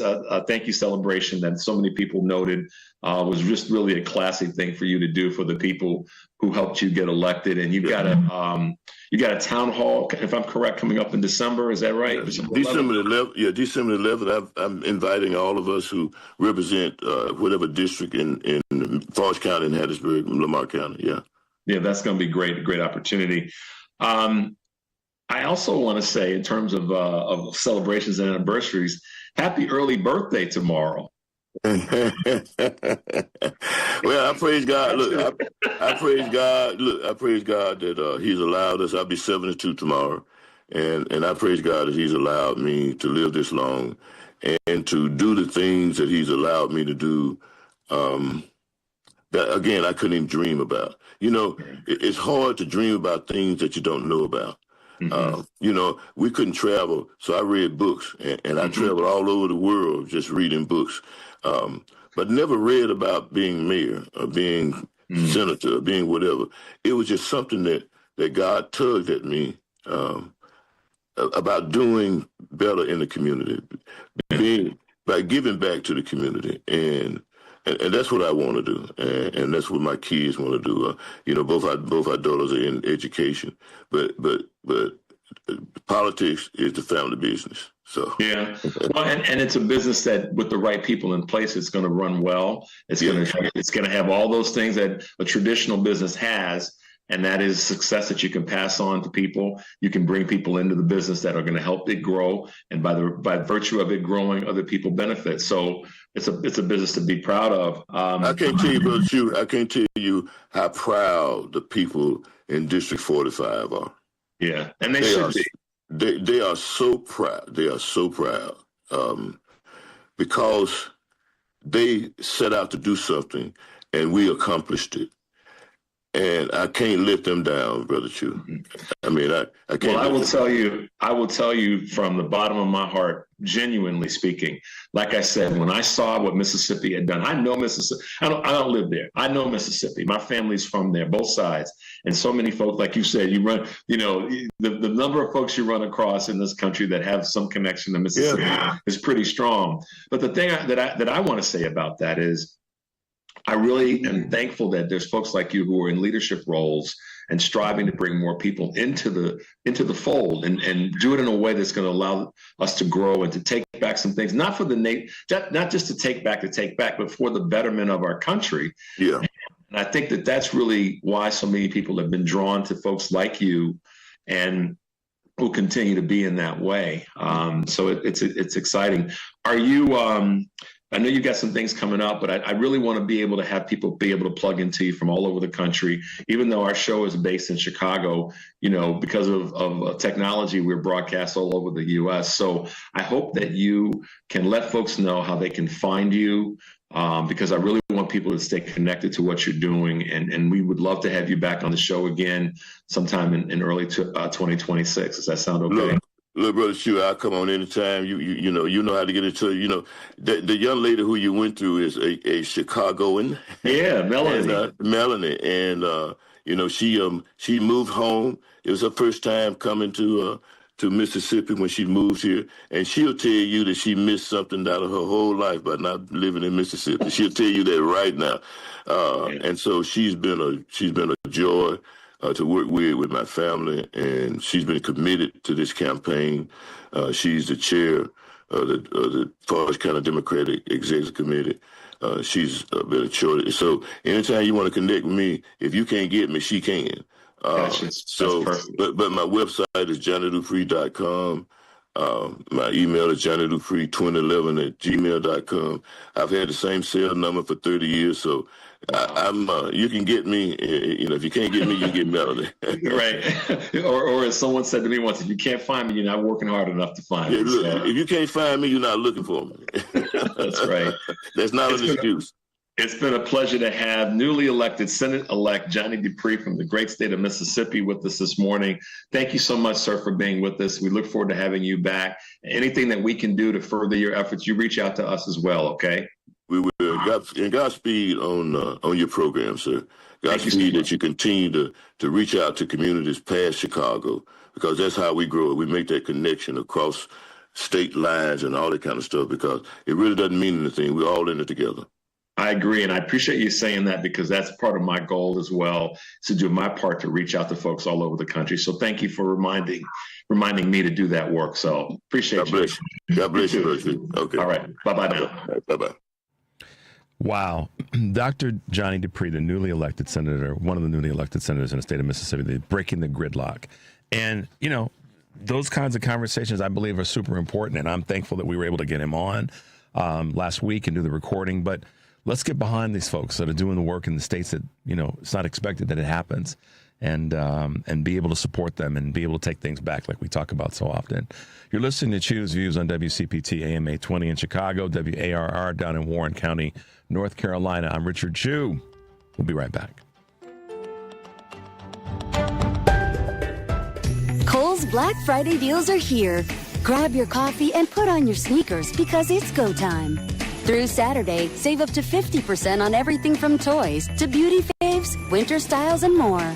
thank you celebration that so many people noted was just really a classic thing for you to do for the people who helped you get elected. And you've got a town hall, if I'm correct, coming up in December. Is that right? December 11th. Yeah, December 11th. I'm inviting all of us who represent whatever district in Forest County and Hattiesburg, Lamar County. Yeah. Yeah, that's going to be great opportunity. I also want to say, in terms of celebrations and anniversaries, happy early birthday tomorrow. Well, I praise God. Look, I praise God. Look, I praise God that He's allowed us. I'll be 72 tomorrow, and I praise God that He's allowed me to live this long and to do the things that He's allowed me to do. That again, I couldn't even dream about. It's hard to dream about things that you don't know about. Mm-hmm. We couldn't travel, so I read books, and I traveled all over the world just reading books, but never read about being mayor or being senator or being whatever. It was just something that God tugged at me about doing better in the community, by giving back to the community, and that's what I want to do, and that's what my kids want to do. Both our daughters are in education, but politics is the family business. So yeah, well, and it's a business that, with the right people in place, it's going to run well. It's going to have all those things that a traditional business has. And that is success that you can pass on to people. You can bring people into the business that are going to help it grow, and by virtue of it growing, other people benefit. So it's a business to be proud of. I can't tell you, Brother Chu, I can't tell you how proud the people in District 45 are. Yeah, and they should be. They are so proud. They are so proud because they set out to do something, and we accomplished it. And I can't let them down, Brother Chu. I mean, I can't. Well, I will tell you from the bottom of my heart, genuinely speaking, like I said, when I saw what Mississippi had done, I know Mississippi. I don't live there. I know Mississippi. My family's from there, both sides. And so many folks, like you said, you run, the number of folks you run across in this country that have some connection to Mississippi is pretty strong. But the thing that I want to say about that is, I really am thankful that there's folks like you who are in leadership roles and striving to bring more people into the fold and do it in a way that's going to allow us to grow and to take back some things, not just to take back, but for the betterment of our country. Yeah. And I think that that's really why so many people have been drawn to folks like you and will continue to be in that way. So it's exciting. Are you, I know you got some things coming up, but I really want to be able to have people be able to plug into you from all over the country. Even though our show is based in Chicago, because of technology, we're broadcast all over the U.S. So I hope that you can let folks know how they can find you, because I really want people to stay connected to what you're doing. And we would love to have you back on the show again sometime in early 2026. Does that sound okay? Look, brother, sure, I'll come on anytime. You know how to get into. The young lady who you went through is a Chicagoan. Yeah, Melanie. Melanie, and she moved home. It was her first time coming to Mississippi when she moved here, and she'll tell you that she missed something out of her whole life by not living in Mississippi. She'll tell you that right now, and so she's been a joy to work with my family, and she's been committed to this campaign. She's the chair of the Forest County Democratic Executive Committee. She's been a choice. So anytime you want to connect with me, if you can't get me, she can. Gotcha. So, but my website is johnnydupree.com. My email is johnnydupree2011@gmail.com. I've had the same cell number for 30 years, so I'm. You can get me. If you can't get me, you can get Melody. Right. Or as someone said to me once, if you can't find me, you're not working hard enough to find me. Look, if you can't find me, you're not looking for me. That's right. That's not an excuse. It's been a pleasure to have newly elected Senate-elect Johnny Dupree from the great state of Mississippi with us this morning. Thank you so much, sir, for being with us. We look forward to having you back. Anything that we can do to further your efforts, you reach out to us as well, okay? We will. And Godspeed on your program, sir. Godspeed that you continue to reach out to communities past Chicago, because that's how we grow. We make that connection across state lines and all that kind of stuff, because it really doesn't mean anything. We're all in it together. I agree, and I appreciate you saying that, because that's part of my goal as well, to do my part to reach out to folks all over the country. So thank you for reminding me to do that work. So appreciate God bless you. God bless you. Okay. All right. Bye-bye now. Bye-bye. Wow. Dr. Johnny Dupree, the newly elected senator, one of the newly elected senators in the state of Mississippi, breaking the gridlock. And, those kinds of conversations, I believe, are super important, and I'm thankful that we were able to get him on last week and do the recording. But let's get behind these folks that are doing the work in the states that, it's not expected that it happens, and be able to support them and be able to take things back like we talk about so often. You're listening to Choose Views on WCPT AM 820 in Chicago, WARR down in Warren County, North Carolina. I'm Richard Chu. We'll be right back. Kohl's Black Friday deals are here. Grab your coffee and put on your sneakers, because it's go time. Through Saturday, save up to 50% on everything from toys to beauty faves, winter styles, and more.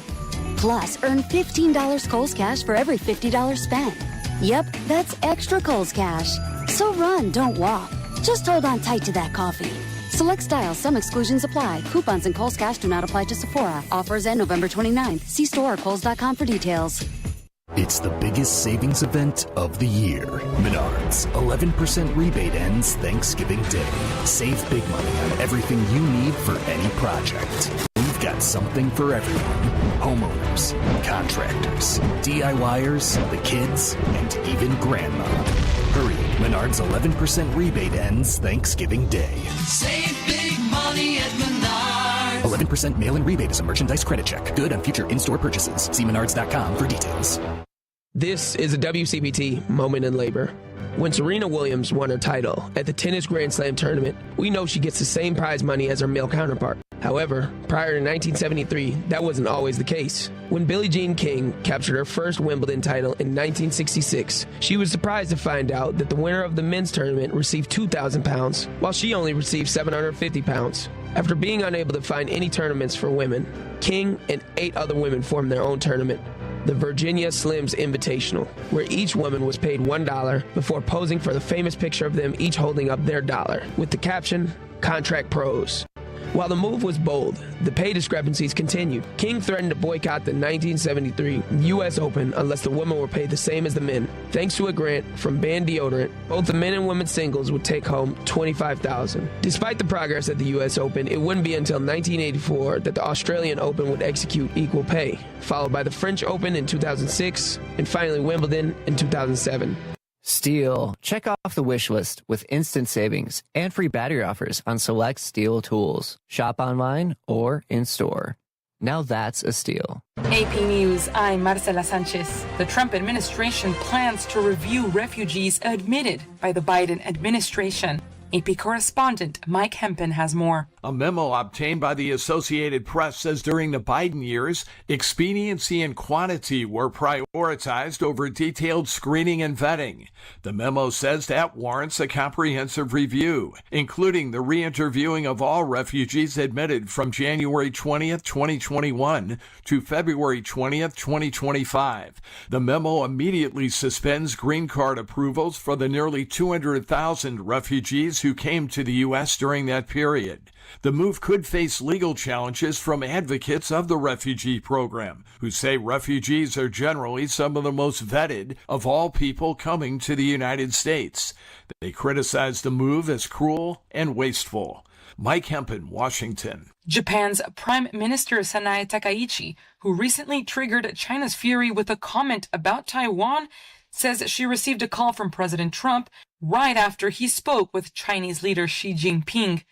Plus, earn $15 Kohl's Cash for every $50 spent. Yep, that's extra Kohl's Cash. So run, don't walk. Just hold on tight to that coffee. Select styles, some exclusions apply. Coupons and Kohl's Cash do not apply to Sephora. Offers end November 29th. See store or Kohls.com for details. It's the biggest savings event of the year. Menards, 11% rebate ends Thanksgiving Day. Save big money on everything you need for any project. We've got something for everyone. Homeowners, contractors, DIYers, the kids, and even grandma. Hurry, Menards 11% rebate ends Thanksgiving Day. Save big money at Menards. 11% mail-in rebate is a merchandise credit check. Good on future in-store purchases. See menards.com for details. This is a WCPT moment in labor. When Serena Williams won her title at the Tennis Grand Slam tournament, we know she gets the same prize money as her male counterpart. However, prior to 1973, that wasn't always the case. When Billie Jean King captured her first Wimbledon title in 1966, she was surprised to find out that the winner of the men's tournament received £2,000, while she only received £750. After being unable to find any tournaments for women, King and 8 other women formed their own tournament, the Virginia Slims Invitational, where each woman was paid $1 before posing for the famous picture of them each holding up their dollar, with the caption, "Contract Pros." While the move was bold, the pay discrepancies continued. King threatened to boycott the 1973 U.S. Open unless the women were paid the same as the men. Thanks to a grant from Band Deodorant, both the men and women's singles would take home $25,000. Despite the progress at the U.S. Open, it wouldn't be until 1984 that the Australian Open would execute equal pay, followed by the French Open in 2006, and finally Wimbledon in 2007. STIHL. Check off the wish list with instant savings and free battery offers on select STIHL tools. Shop online or in-store. Now that's a steal. AP News, I'm Marcela Sanchez. The Trump administration plans to review refugees admitted by the Biden administration. AP correspondent Mike Hempen has more. A memo obtained by the Associated Press says during the Biden years, expediency and quantity were prioritized over detailed screening and vetting. The memo says that warrants a comprehensive review, including the re-interviewing of all refugees admitted from January 20th, 2021 to February 20th, 2025. The memo immediately suspends green card approvals for the nearly 200,000 refugees who came to the U.S. during that period. The move could face legal challenges from advocates of the refugee program, who say refugees are generally some of the most vetted of all people coming to the United States. They criticize the move as cruel and wasteful. Mike Hempen, Washington. Japan's Prime Minister Sanae Takaichi, who recently triggered China's fury with a comment about Taiwan, says she received a call from President Trump right after he spoke with Chinese leader Xi Jinping.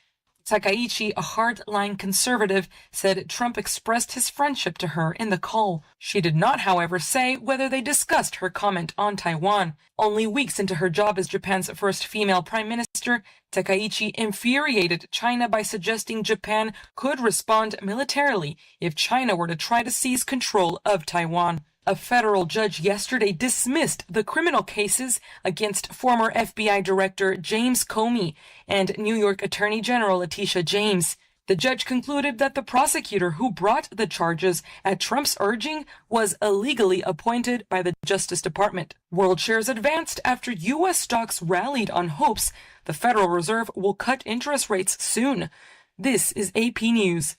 Takaichi, a hardline conservative, said Trump expressed his friendship to her in the call. She did not, however, say whether they discussed her comment on Taiwan. Only weeks into her job as Japan's first female prime minister, Takaichi infuriated China by suggesting Japan could respond militarily if China were to try to seize control of Taiwan. A federal judge yesterday dismissed the criminal cases against former FBI Director James Comey and New York Attorney General Letitia James. The judge concluded that the prosecutor who brought the charges at Trump's urging was illegally appointed by the Justice Department. World shares advanced after U.S. stocks rallied on hopes the Federal Reserve will cut interest rates soon. This is AP News.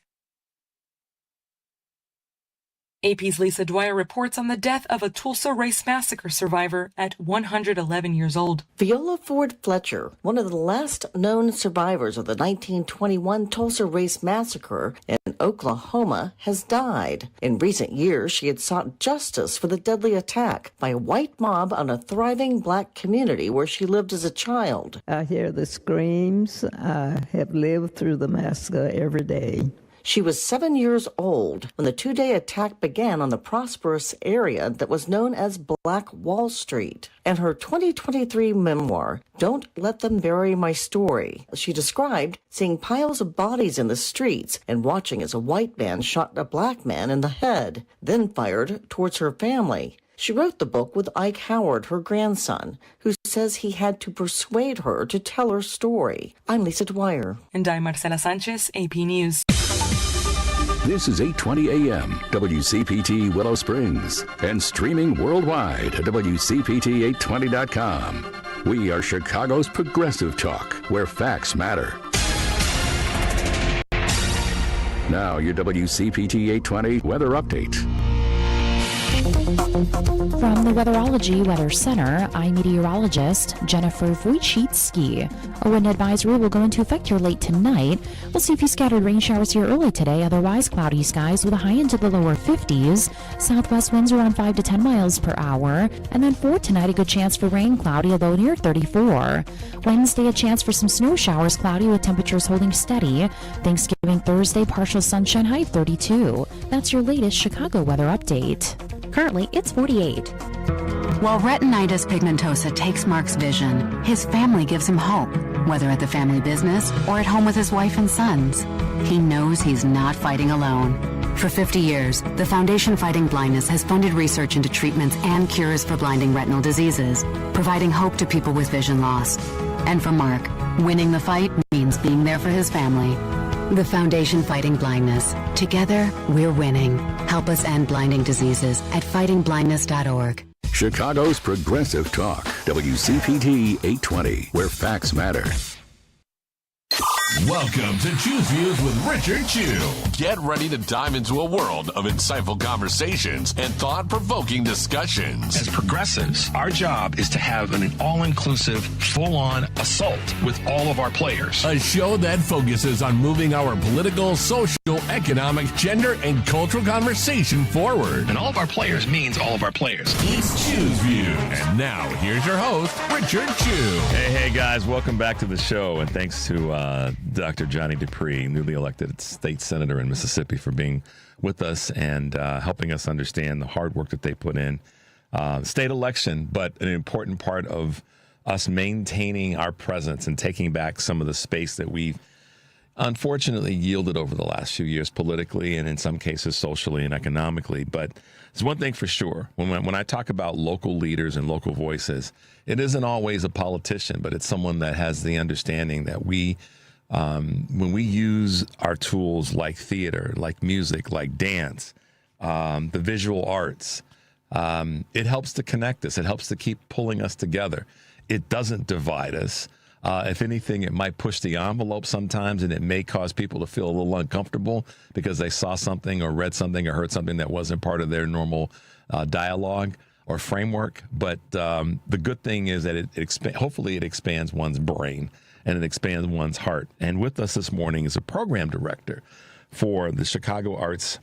AP's Lisa Dwyer reports on the death of a Tulsa race massacre survivor at 111 years old. Viola Ford Fletcher, one of the last known survivors of the 1921 Tulsa race massacre in Oklahoma, has died. In recent years, she had sought justice for the deadly attack by a white mob on a thriving black community where she lived as a child. I hear the screams. I have lived through the massacre every day. She was 7 years old when the two-day attack began on the prosperous area that was known as Black Wall Street. In her 2023 memoir, Don't Let Them Bury My Story, she described seeing piles of bodies in the streets and watching as a white man shot a black man in the head, then fired towards her family. She wrote the book with Ike Howard, her grandson, who says he had to persuade her to tell her story. I'm Lisa Dwyer. And I'm Marcela Sanchez, AP News. This is 820 AM, WCPT Willow Springs, and streaming worldwide at WCPT820.com. We are Chicago's progressive talk, where facts matter. Now, your WCPT 820 weather update. From the Weatherology Weather Center, I'm meteorologist Jennifer Wojcicki. A wind advisory will go into effect here late tonight. We'll see a few scattered rain showers here early today, otherwise cloudy skies with a high into the lower 50s. Southwest winds around 5 to 10 miles per hour. And then for tonight, a good chance for rain, cloudy, although near 34. Wednesday, a chance for some snow showers, cloudy with temperatures holding steady. Thanksgiving Thursday, partial sunshine, high 32. That's your latest Chicago weather update. Currently, it's 48. While retinitis pigmentosa takes Mark's vision, his family gives him hope, whether at the family business or at home with his wife and sons. He knows he's not fighting alone. For 50 years, the Foundation Fighting Blindness has funded research into treatments and cures for blinding retinal diseases, providing hope to people with vision loss. And for Mark, winning the fight means being there for his family. The Foundation Fighting Blindness. Together, we're winning. Help us end blinding diseases at fightingblindness.org. Chicago's progressive talk, WCPT 820, where facts matter. Welcome to Choose Views with Richard Chew. Get ready to dive into a world of insightful conversations and thought-provoking discussions. As progressives, our job is to have an all-inclusive, full-on assault with all of our players. A show that focuses on moving our political, social, economic, gender, and cultural conversation forward. And all of our players means all of our players. It's Choose Views. And now, here's your host, Richard Chew. Hey, guys. Welcome back to the show. And thanks to Dr. Johnny Dupree, newly elected state senator in Mississippi, for being with us and helping us understand the hard work that they put in. State election, but an important part of us maintaining our presence and taking back some of the space that we've unfortunately yielded over the last few years politically and in some cases socially and economically. But there's one thing for sure. When I talk about local leaders and local voices, it isn't always a politician, but it's someone that has the understanding that we, when we use our tools like theater, like music, like dance, the visual arts, it helps to connect us. It helps to keep pulling us together. It doesn't divide us. If anything, it might push the envelope sometimes, and it may cause people to feel a little uncomfortable because they saw something or read something or heard something that wasn't part of their normal dialogue or framework. But the good thing is that hopefully it expands one's brain and it expands one's heart. And with us this morning is a program director for the Chicago Arts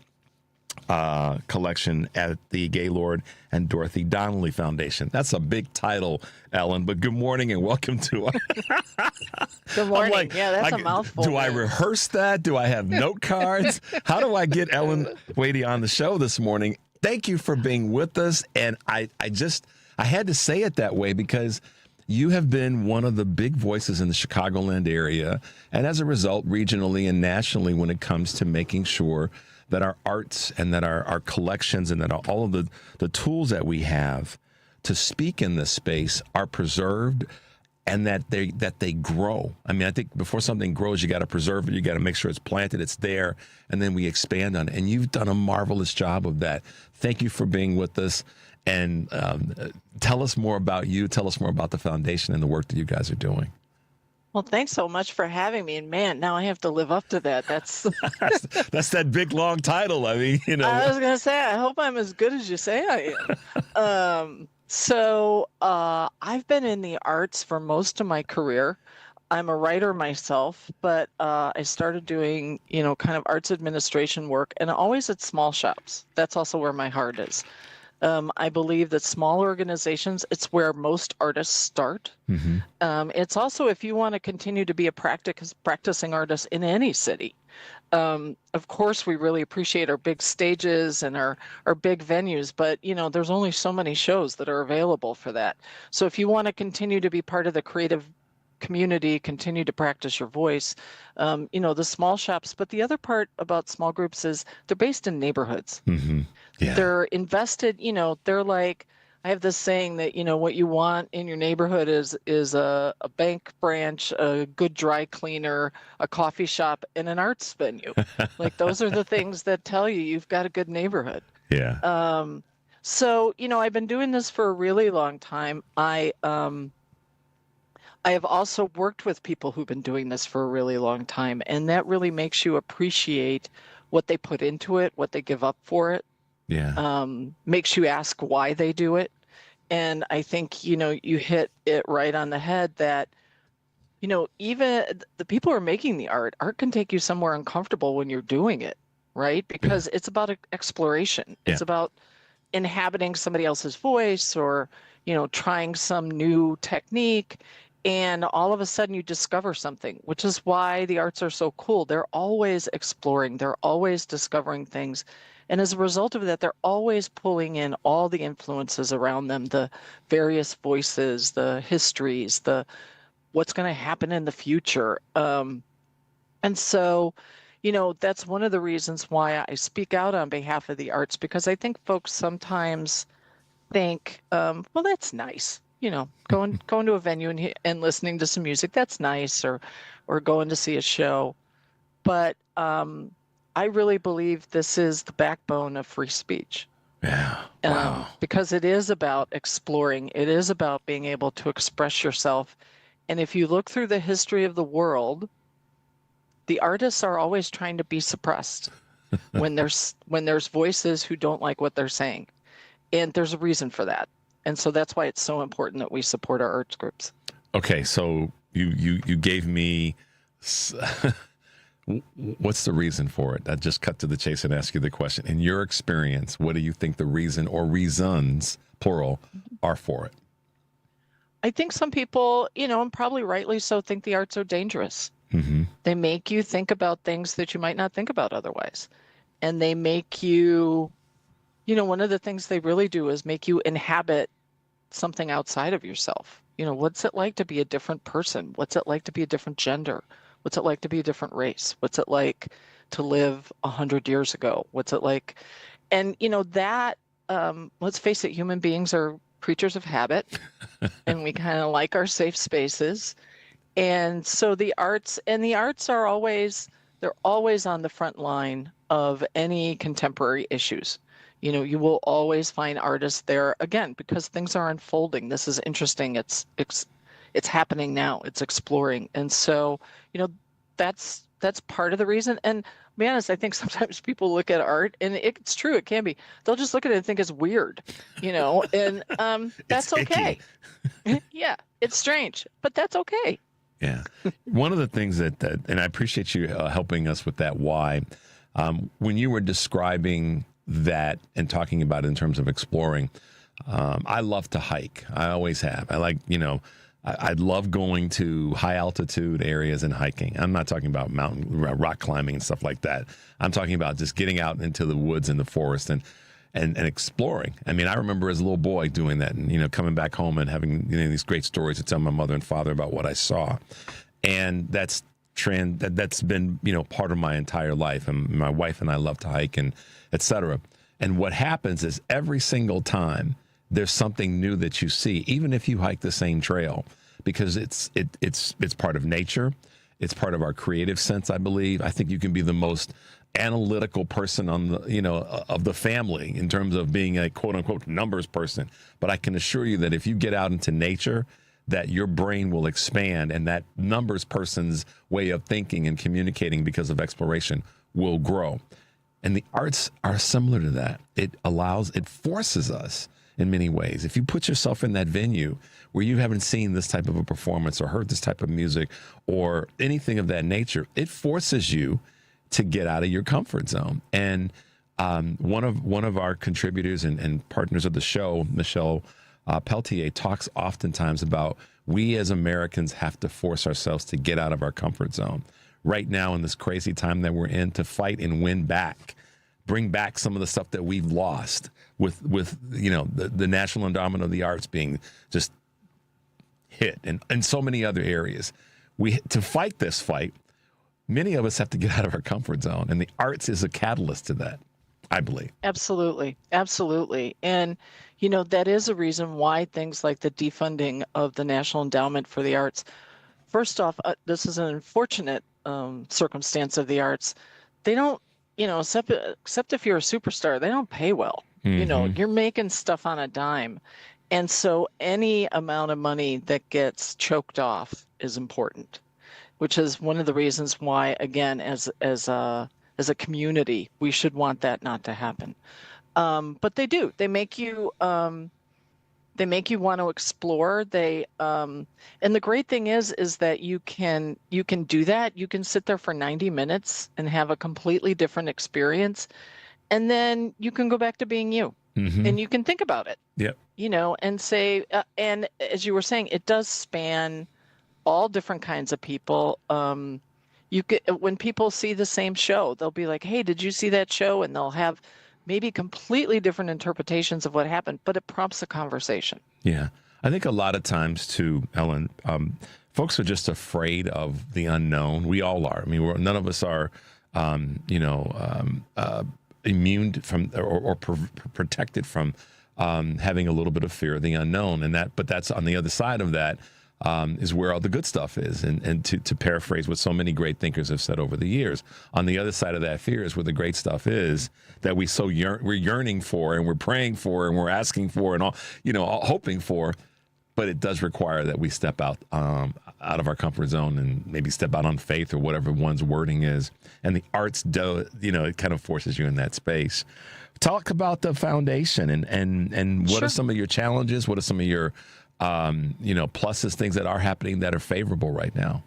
collection at the Gaylord and Dorothy Donnelley Foundation. That's a big title, Ellen, but good morning and welcome to Good morning. That's a mouthful. Do I rehearse that? Do I have note cards? How do I get Ellen Wadey on the show this morning? Thank you for being with us. And I had to say it that way because you have been one of the big voices in the Chicagoland area, and as a result, regionally and nationally, when it comes to making sure that our arts and that our collections and that all of the tools that we have to speak in this space are preserved and that they grow. I mean, I think before something grows, you got to preserve it. You got to make sure it's planted, it's there, and then we expand on it. And you've done a marvelous job of that. Thank you for being with us. And tell us more about you. Tell us more about the foundation and the work that you guys are doing. Well, thanks so much for having me. And man, now I have to live up to that. That's that big, long title. I mean, I was going to say, I hope I'm as good as you say I am. I've been in the arts for most of my career. I'm a writer myself, but I started doing, kind of arts administration work and always at small shops. That's also where my heart is. I believe that small organizations, it's where most artists start. Mm-hmm. It's also if you want to continue to be a practicing artist in any city. Of course, we really appreciate our big stages and our big venues, but, there's only so many shows that are available for that. So if you want to continue to be part of the creative community, continue to practice your voice, the small shops. But the other part about small groups is they're based in neighborhoods. Mm-hmm. Yeah. They're invested, they're like, I have this saying that, what you want in your neighborhood is a bank branch, a good dry cleaner, a coffee shop, and an arts venue. Like those are the things that tell you you've got a good neighborhood. Yeah. So, I've been doing this for a really long time. I have also worked with people who've been doing this for a really long time, and that really makes you appreciate what they put into it, what they give up for it. Yeah. Makes you ask why they do it. And I think, you hit it right on the head that, even the people who are making the art can take you somewhere uncomfortable when you're doing it, right? Because it's about exploration. Yeah. It's about inhabiting somebody else's voice or, trying some new technique. And all of a sudden you discover something, which is why the arts are so cool. They're always exploring. They're always discovering things. And as a result of that, they're always pulling in all the influences around them, the various voices, the histories, what's going to happen in the future. And so, that's one of the reasons why I speak out on behalf of the arts, because I think folks sometimes think, well, that's nice. Going to a venue and listening to some music, that's nice, or going to see a show. But I really believe this is the backbone of free speech. Yeah. Wow. Because it is about exploring. It is about being able to express yourself. And if you look through the history of the world, the artists are always trying to be suppressed when there's voices who don't like what they're saying. And there's a reason for that. And so that's why it's so important that we support our arts groups. Okay, so you gave me what's the reason for it? I just cut to the chase and ask you the question. In your experience, what do you think the reason or reasons, plural, are for it? I think some people, and probably rightly so, think the arts are dangerous. Mm-hmm. They make you think about things that you might not think about otherwise. And they make you, one of the things they really do is make you inhabit something outside of yourself. What's it like to be a different person? What's it like to be a different gender? What's it like to be a different race? What's it like to live 100 years ago? What's it like? And, that, let's face it, human beings are creatures of habit, and we kind of like our safe spaces. And so the arts are always on the front line of any contemporary issues. You will always find artists there, again, because things are unfolding. This is interesting. It's happening now. It's exploring. And so, that's part of the reason. And to be honest, I think sometimes people look at art, and it's true, it can be. They'll just look at it and think it's weird, and that's okay. Yeah, it's strange, but that's okay. Yeah. One of the things that and I appreciate you helping us with that why, when you were describing that and talking about it in terms of exploring, I love to hike. I always have. I like, I love going to high altitude areas and hiking. I'm not talking about mountain rock climbing and stuff like that. I'm talking about just getting out into the woods and the forest and exploring. I mean, I remember as a little boy doing that and, coming back home and having these great stories to tell my mother and father about what I saw. And that's been, part of my entire life. And my wife and I love to hike and et cetera. And what happens is every single time there's something new that you see, even if you hike the same trail, because it's part of nature. It's part of our creative sense, I believe. I think you can be the most analytical person on the, of the family in terms of being a quote unquote numbers person. But I can assure you that if you get out into nature, that your brain will expand and that numbers person's way of thinking and communicating because of exploration will grow. And the arts are similar to that. It forces us in many ways. If you put yourself in that venue where you haven't seen this type of a performance or heard this type of music or anything of that nature, it forces you to get out of your comfort zone. And one of our contributors and partners of the show, Michelle Peltier, talks oftentimes about we as Americans have to force ourselves to get out of our comfort zone. Right now in this crazy time that we're in, to fight and win back, bring back some of the stuff that we've lost with the National Endowment of the Arts being just hit and so many other areas. To fight this fight, many of us have to get out of our comfort zone, and the arts is a catalyst to that, I believe. Absolutely. Absolutely. And, that is a reason why things like the defunding of the National Endowment for the Arts, first off, this is an unfortunate circumstance of the arts. They don't, except if you're a superstar, they don't pay well. Mm-hmm. You're making stuff on a dime. And so any amount of money that gets choked off is important, which is one of the reasons why, again, as a community, we should want that not to happen. But they do. They make you want to explore. And the great thing is that you can do that. You can sit there for 90 minutes and have a completely different experience, and then you can go back to being you, mm-hmm. and you can think about it. Yep. And say, and as you were saying, it does span all different kinds of people. When people see the same show, they'll be like, "Hey, did you see that show?" And they'll have maybe completely different interpretations of what happened, but it prompts a conversation. Yeah. I think a lot of times too, Ellen, folks are just afraid of the unknown. We all are. I mean, none of us are, immune from or protected from having a little bit of fear of the unknown. But that's on the other side of that is where all the good stuff is. And to paraphrase what so many great thinkers have said over the years, on the other side of that fear is where the great stuff is that we're yearning for and we're praying for and we're asking for and all, hoping for. But it does require that we step out out of our comfort zone and maybe step out on faith or whatever one's wording is. And the arts it kind of forces you in that space. Talk about the foundation and what are some of your challenges? What are some of your, pluses, things that are happening that are favorable right now?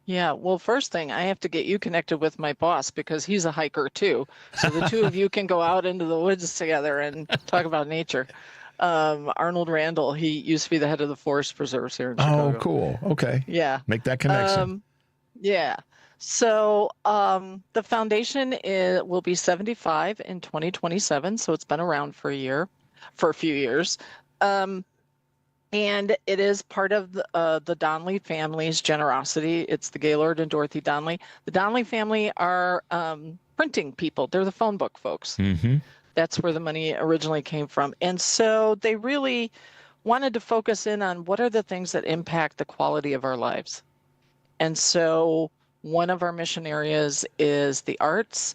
Yeah, well, first thing, I have to get you connected with my boss because he's a hiker too. So the two of you can go out into the woods together and talk about nature. Arnold Randall, he used to be the head of the forest preserves here in Chicago. Oh, cool. Okay. Yeah. Make that connection. Yeah. So the foundation will be 75 in 2027. So it's been around for a few years. And it is part of the Donnelley family's generosity. It's the Gaylord and Dorothy Donnelley. The Donnelley family are printing people. They're the phone book folks. Mm-hmm. That's where the money originally came from. And so they really wanted to focus in on what are the things that impact the quality of our lives. And so one of our mission areas is the arts.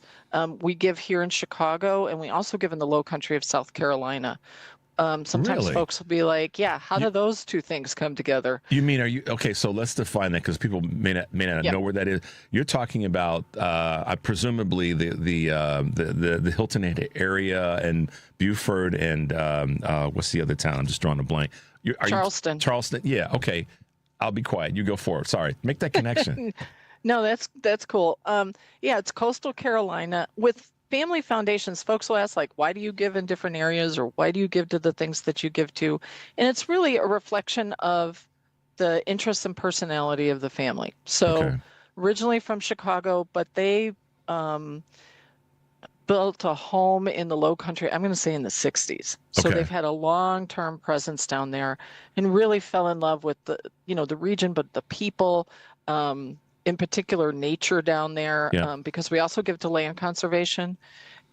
We give here in Chicago, and we also give in the low country of South Carolina. Sometimes Really? folks will be like, yeah, how do those two things come together? You mean, okay, so let's define that because people may not know where that is. You're talking about presumably the Hilton area and Beaufort and what's the other town? I'm just drawing a blank. Charleston. Charleston, yeah, okay. I'll be quiet. You go forward. Sorry. Make that connection. No, that's cool. Yeah, it's coastal Carolina. With family foundations, folks will ask, like, why do you give in different areas or why do you give to the things that you give to? And it's really a reflection of the interests and personality of the family. So originally from Chicago, but they built a home in the Low Country, I'm going to say in the 60s. So they've had a long-term presence down there and really fell in love with the region, but the people, in particular nature down there, because we also give to land conservation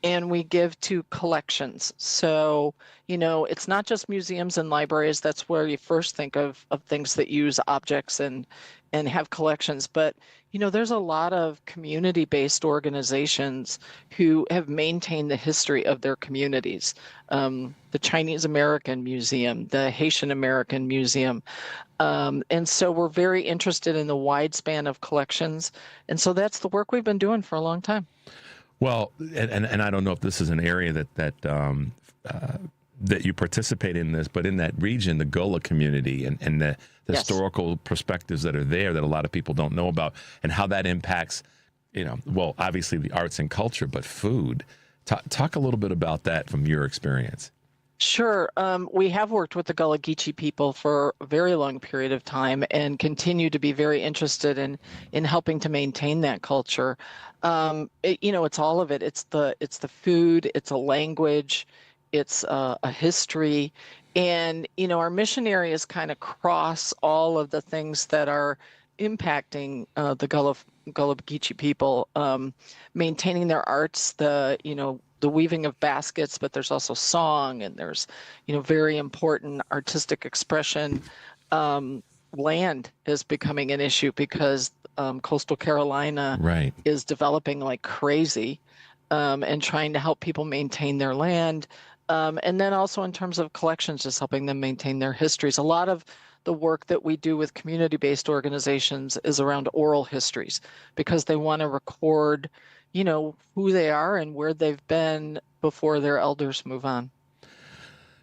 and we give to collections. So, it's not just museums and libraries. That's where you first think of things that use objects and have collections. But, there's a lot of community-based organizations who have maintained the history of their communities. The Chinese American Museum, the Haitian American Museum. And so we're very interested in the wide span of collections. And so that's the work we've been doing for a long time. Well, and I don't know if this is an area that you participate in this, but in that region, the Gullah community and the historical perspectives that are there that a lot of people don't know about and how that impacts, obviously the arts and culture, but food. Talk a little bit about that from your experience. Sure. We have worked with the Gullah Geechee people for a very long period of time and continue to be very interested in helping to maintain that culture. It's all of it. It's the food, it's a language, it's a history. And, our mission areas kind of cross all of the things that are impacting the Gullah Geechee people, maintaining their arts, the weaving of baskets, but there's also song and there's, very important artistic expression. Land is becoming an issue because coastal Carolina is developing like crazy and trying to help people maintain their land. And then also in terms of collections, just helping them maintain their histories. A lot of the work that we do with community-based organizations is around oral histories because they want to record, who they are and where they've been before their elders move on.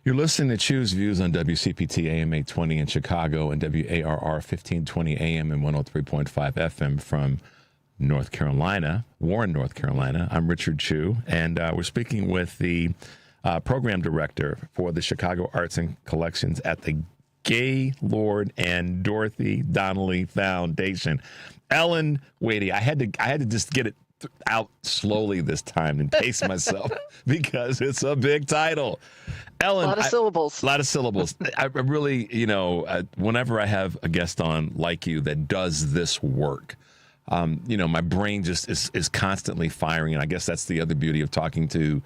You're listening to Choose Views on WCPT AM 820 in Chicago and WARR 1520 AM and 103.5 FM from North Carolina, Warren, North Carolina. I'm Richard Chu, and we're speaking with the program director for the Chicago Arts and Collections at the Gaylord and Dorothy Donnelley Foundation. Ellen Wadey, I had to just get it out slowly this time and pace myself because it's a big title. Ellen, a lot of syllables. A lot of syllables. I really, whenever I have a guest on like you that does this work, my brain just is constantly firing. And I guess that's the other beauty of talking to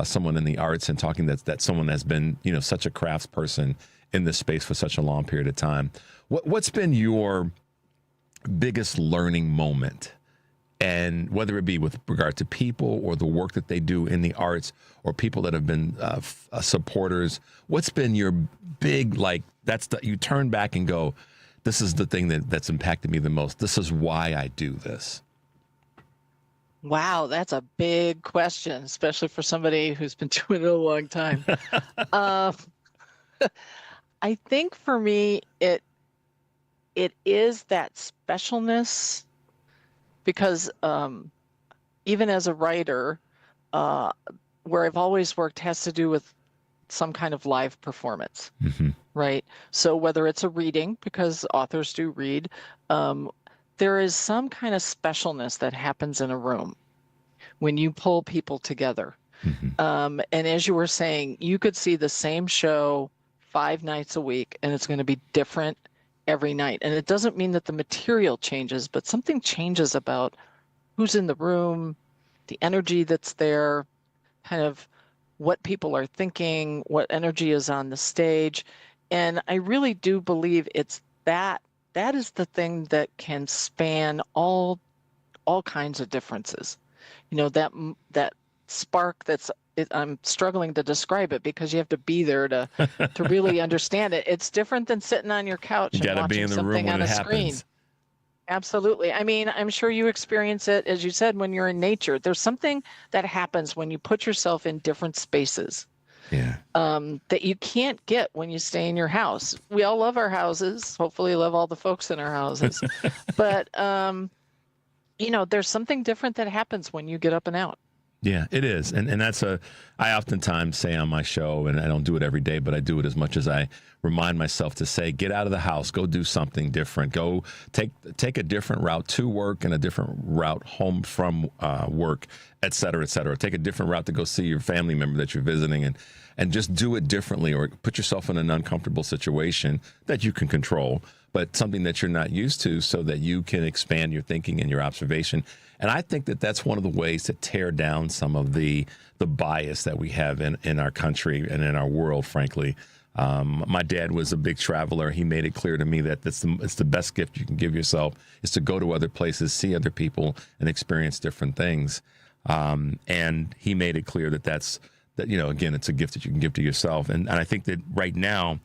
someone in the arts and talking that someone that's been, such a crafts person in this space for such a long period of time. What's been your biggest learning moment? And whether it be with regard to people or the work that they do in the arts or people that have been supporters, what's been your big, you turn back and go, this is the thing that's impacted me the most. This is why I do this. Wow, that's a big question, especially for somebody who's been doing it a long time. I think for me, it is that specialness, because even as a writer, where I've always worked has to do with some kind of live performance, right? So whether it's a reading, because authors do read, there is some kind of specialness that happens in a room when you pull people together. And as you were saying, you could see the same show 5 nights a week, and it's going to be different every night. And it doesn't mean that the material changes, but something changes about who's in the room, the energy that's there, kind of what people are thinking, what energy is on the stage. And I really do believe it's that is the thing that can span all kinds of differences. You know, that spark I'm struggling to describe it, because you have to be there to really understand it. It's different than sitting on your couch and watching something on a screen. Absolutely. I mean, I'm sure you experience it, as you said, when you're in nature. There's something that happens when you put yourself in different spaces that you can't get when you stay in your house. We all love our houses. Hopefully love all the folks in our houses. But, you know, there's something different that happens when you get up and out. Yeah, it is. And I oftentimes say on my show, and I don't do it every day, but I do it as much as I remind myself to say, get out of the house, go do something different, go take a different route to work and a different route home from work, et cetera, et cetera. Take a different route to go see your family member that you're visiting, and just do it differently, or put yourself in an uncomfortable situation that you can control, but something that you're not used to, so that you can expand your thinking and your observation. And I think that that's one of the ways to tear down some of the bias that we have in our country and in our world, frankly. My dad was a big traveler. He made it clear to me that it's the best gift you can give yourself, is to go to other places, see other people, and experience different things. And he made it clear that you know, again, it's a gift that you can give to yourself. And I think that right now,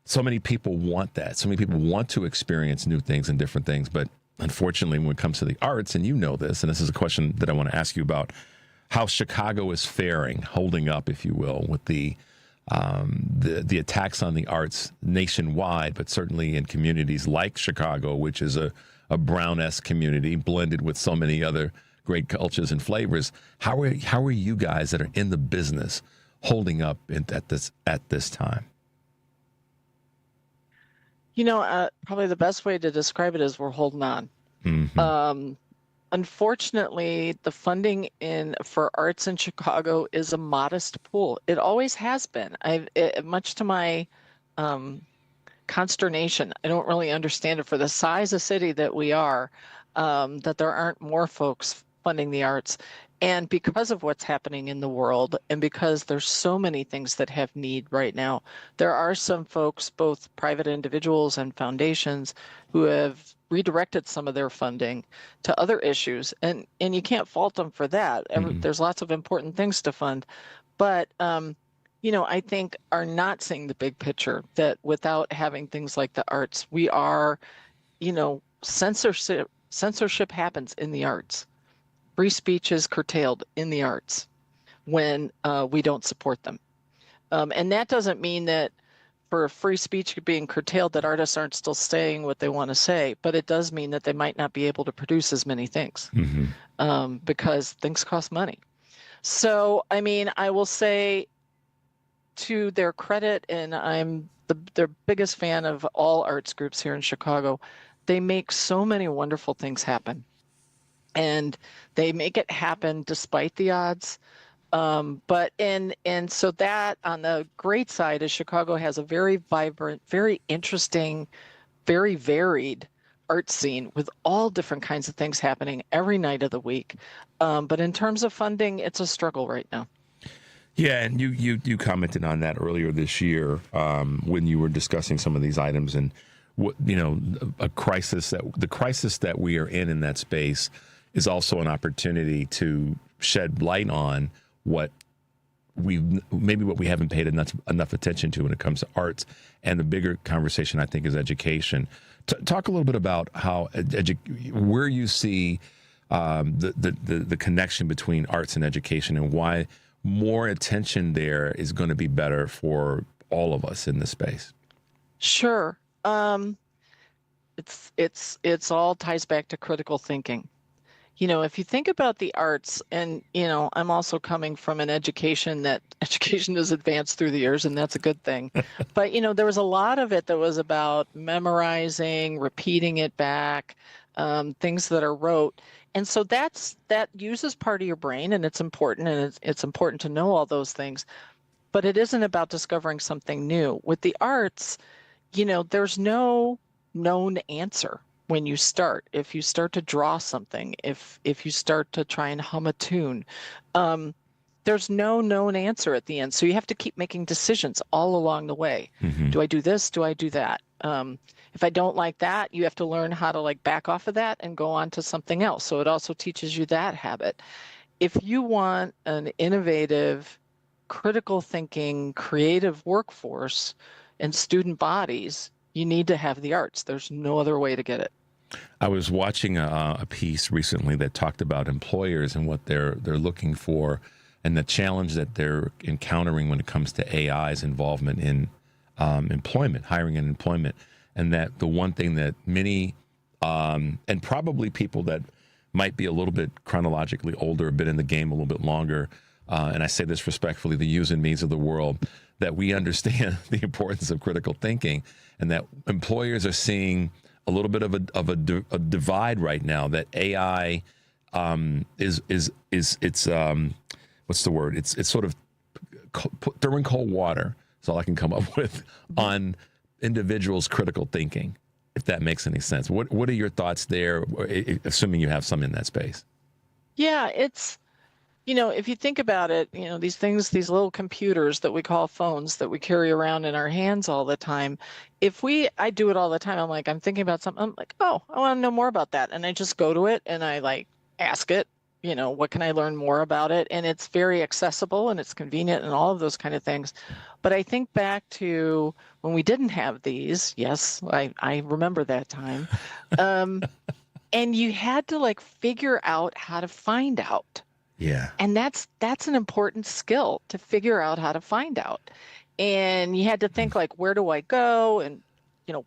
so many people want that. So many people want to experience new things and different things. But unfortunately, when it comes to the arts, and you know this, and this is a question that I want to ask you about, how Chicago is faring, holding up, if you will, with the attacks on the arts nationwide, but certainly in communities like Chicago, which is a brown-esque community blended with so many other great cultures and flavors. How are you guys that are in the business holding up at this time? You know, probably the best way to describe it is we're holding on. Unfortunately, the funding for arts in Chicago is a modest pool. It always has been. Much to my consternation, I don't really understand it, for the size of city that we are, that there aren't more folks funding the arts. And because of what's happening in the world, and because there's so many things that have need right now, there are some folks, both private individuals and foundations, who have redirected some of their funding to other issues. And you can't fault them for that. There's lots of important things to fund. But, you know, I think are not seeing the big picture, that without having things like the arts, we are, you know, censorship happens in the arts. Free speech is curtailed in the arts when we don't support them. And that doesn't mean that for free speech being curtailed, that artists aren't still saying what they want to say, but it does mean that they might not be able to produce as many things because things cost money. So, I mean, I will say to their credit, and I'm their biggest fan of all arts groups here in Chicago, they make so many wonderful things happen. And they make it happen despite the odds. But so that on the great side is Chicago has a very vibrant, very interesting, very varied art scene with all different kinds of things happening every night of the week. But in terms of funding, it's a struggle right now. Yeah, and you commented on that earlier this year when you were discussing some of these items, and what, you know, the crisis that we are in that space is also an opportunity to shed light on what what we haven't paid enough attention to when it comes to arts. And the bigger conversation, I think, is education. Talk a little bit about how where you see the connection between arts and education, and why more attention there is going to be better for all of us in this space. Sure. It's all ties back to critical thinking. If you think about the arts, and, I'm also coming from an education has advanced through the years, and that's a good thing. But, there was a lot of it that was about memorizing, repeating it back, things that are rote. And so that uses part of your brain, and it's important, and it's important to know all those things. But it isn't about discovering something new. With the arts, there's no known answer. When you start, if you start to draw something, if you start to try and hum a tune, there's no known answer at the end. So you have to keep making decisions all along the way. Mm-hmm. Do I do this? Do I do that? If I don't like that, you have to learn how to back off of that and go on to something else. So it also teaches you that habit. If you want an innovative, critical thinking, creative workforce and student bodies, you need to have the arts. There's no other way to get it. I was watching a piece recently that talked about employers and what they're looking for, and the challenge that they're encountering when it comes to AI's involvement in employment, hiring and employment, and that the one thing that many and probably people that might be a little bit chronologically older, been in the game a little bit longer, and I say this respectfully, the yous and me's of the world, that we understand the importance of critical thinking, and that employers are seeing a little bit of a divide right now. That AI is what's the word? It's sort of throwing cold water. That's all I can come up with on individuals' critical thinking. If that makes any sense. What are your thoughts there? Assuming you have some in that space. Yeah, it's. If you think about it, these things, these little computers that we call phones that we carry around in our hands all the time. I do it all the time. I'm thinking about something. I'm like, oh, I want to know more about that. And I just go to it and I ask it, what can I learn more about it? And it's very accessible and it's convenient and all of those kind of things. But I think back to when we didn't have these. Yes, I remember that time. And you had to figure out how to find out. Yeah. And that's an important skill, to figure out how to find out. And you had to think where do I go? And,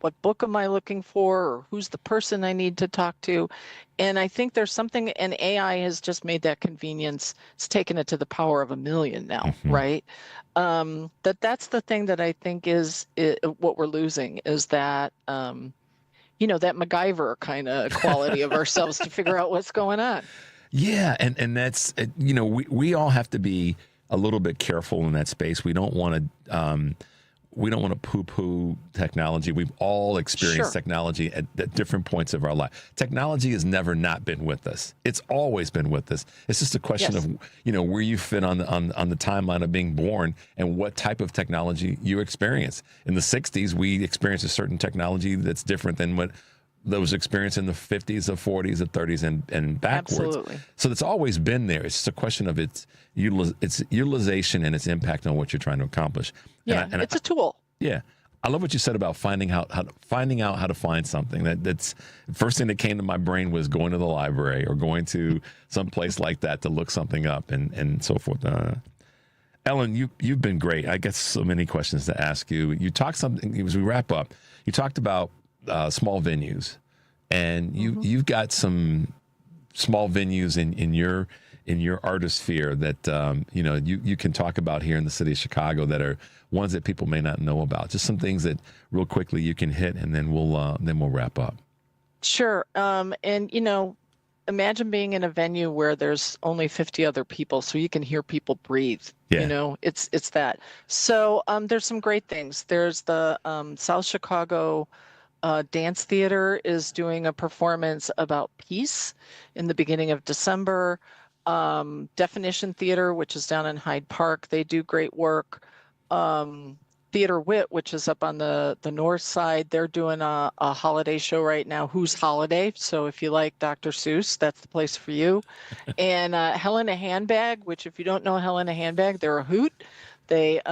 what book am I looking for? Or who's the person I need to talk to? And I think there's something, and AI has just made that convenience. It's taken it to the power of 1,000,000 now, mm-hmm. right? That's the thing that I think is what we're losing, is that, that MacGyver kind of quality of ourselves to figure out what's going on. Yeah, and that's, we all have to be a little bit careful in that space. We don't want to poo-poo technology. We've all experienced technology at different points of our life. Technology has never not been with us. It's always been with us. It's just a question of where you fit on the timeline of being born and what type of technology you experience. In the 60s, we experienced a certain technology that's different than what those experienced in the 50s, the 40s, the 30s, and backwards. Absolutely. So it's always been there. It's just a question of its utilization and its impact on what you're trying to accomplish. Yeah, it's a tool. Yeah. I love what you said about finding out how to find something. That's the first thing that came to my brain was going to the library or going to some place like that to look something up and so forth. Ellen, you've been great. I got so many questions to ask you. You talked something as we wrap up. You talked about small venues, and you've got some small venues in your artisphere that you can talk about here in the city of Chicago that are ones that people may not know about. Just some things that real quickly you can hit, and then we'll wrap up. Sure. And imagine being in a venue where there's only 50 other people, so you can hear people breathe. Yeah. It's that. So there's some great things. There's the South Chicago Dance Theater is doing a performance about peace in the beginning of December. Definition Theater, which is down in Hyde Park, they do great work. Theater Wit, which is up on the north side, they're doing a holiday show right now, Who's Holiday. So if you like Dr. Seuss, that's the place for you. And Helena Handbag, which if you don't know Helena Handbag, they're a hoot. They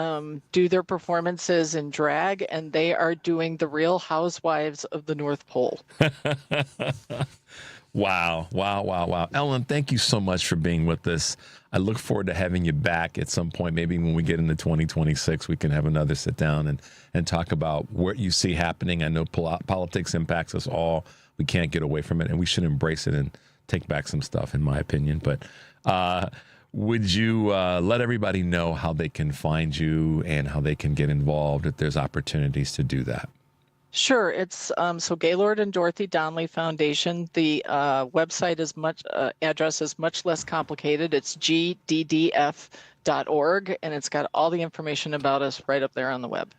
do their performances in drag, and they are doing the Real Housewives of the North Pole. Wow. Ellen, thank you so much for being with us. I look forward to having you back at some point. Maybe when we get into 2026, we can have another sit down and talk about what you see happening. I know politics impacts us all. We can't get away from it, and we should embrace it and take back some stuff, in my opinion. But would you let everybody know how they can find you and how they can get involved if there's opportunities to do that? Sure. It's so Gaylord and Dorothy Donnelley Foundation. The website is address is much less complicated. It's gddf.org, and it's got all the information about us right up there on the web.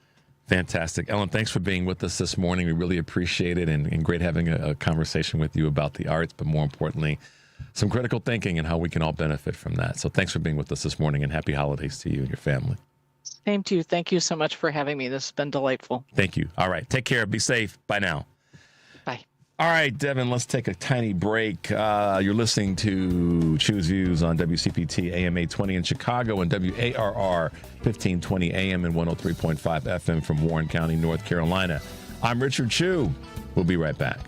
Fantastic. Ellen, thanks for being with us this morning. We really appreciate it, and great having a conversation with you about the arts, but more importantly, some critical thinking and how we can all benefit from that. So thanks for being with us this morning, and happy holidays to you and your family. Same to you. Thank you so much for having me. This has been delightful. Thank you. All right. Take care. Be safe. Bye now. Bye. All right, Devin, let's take a tiny break. You're listening to Choose Views on WCPT AM 820 in Chicago and WARR 1520 AM and 103.5 FM from Warren County, North Carolina. I'm Richard Chu. We'll be right back.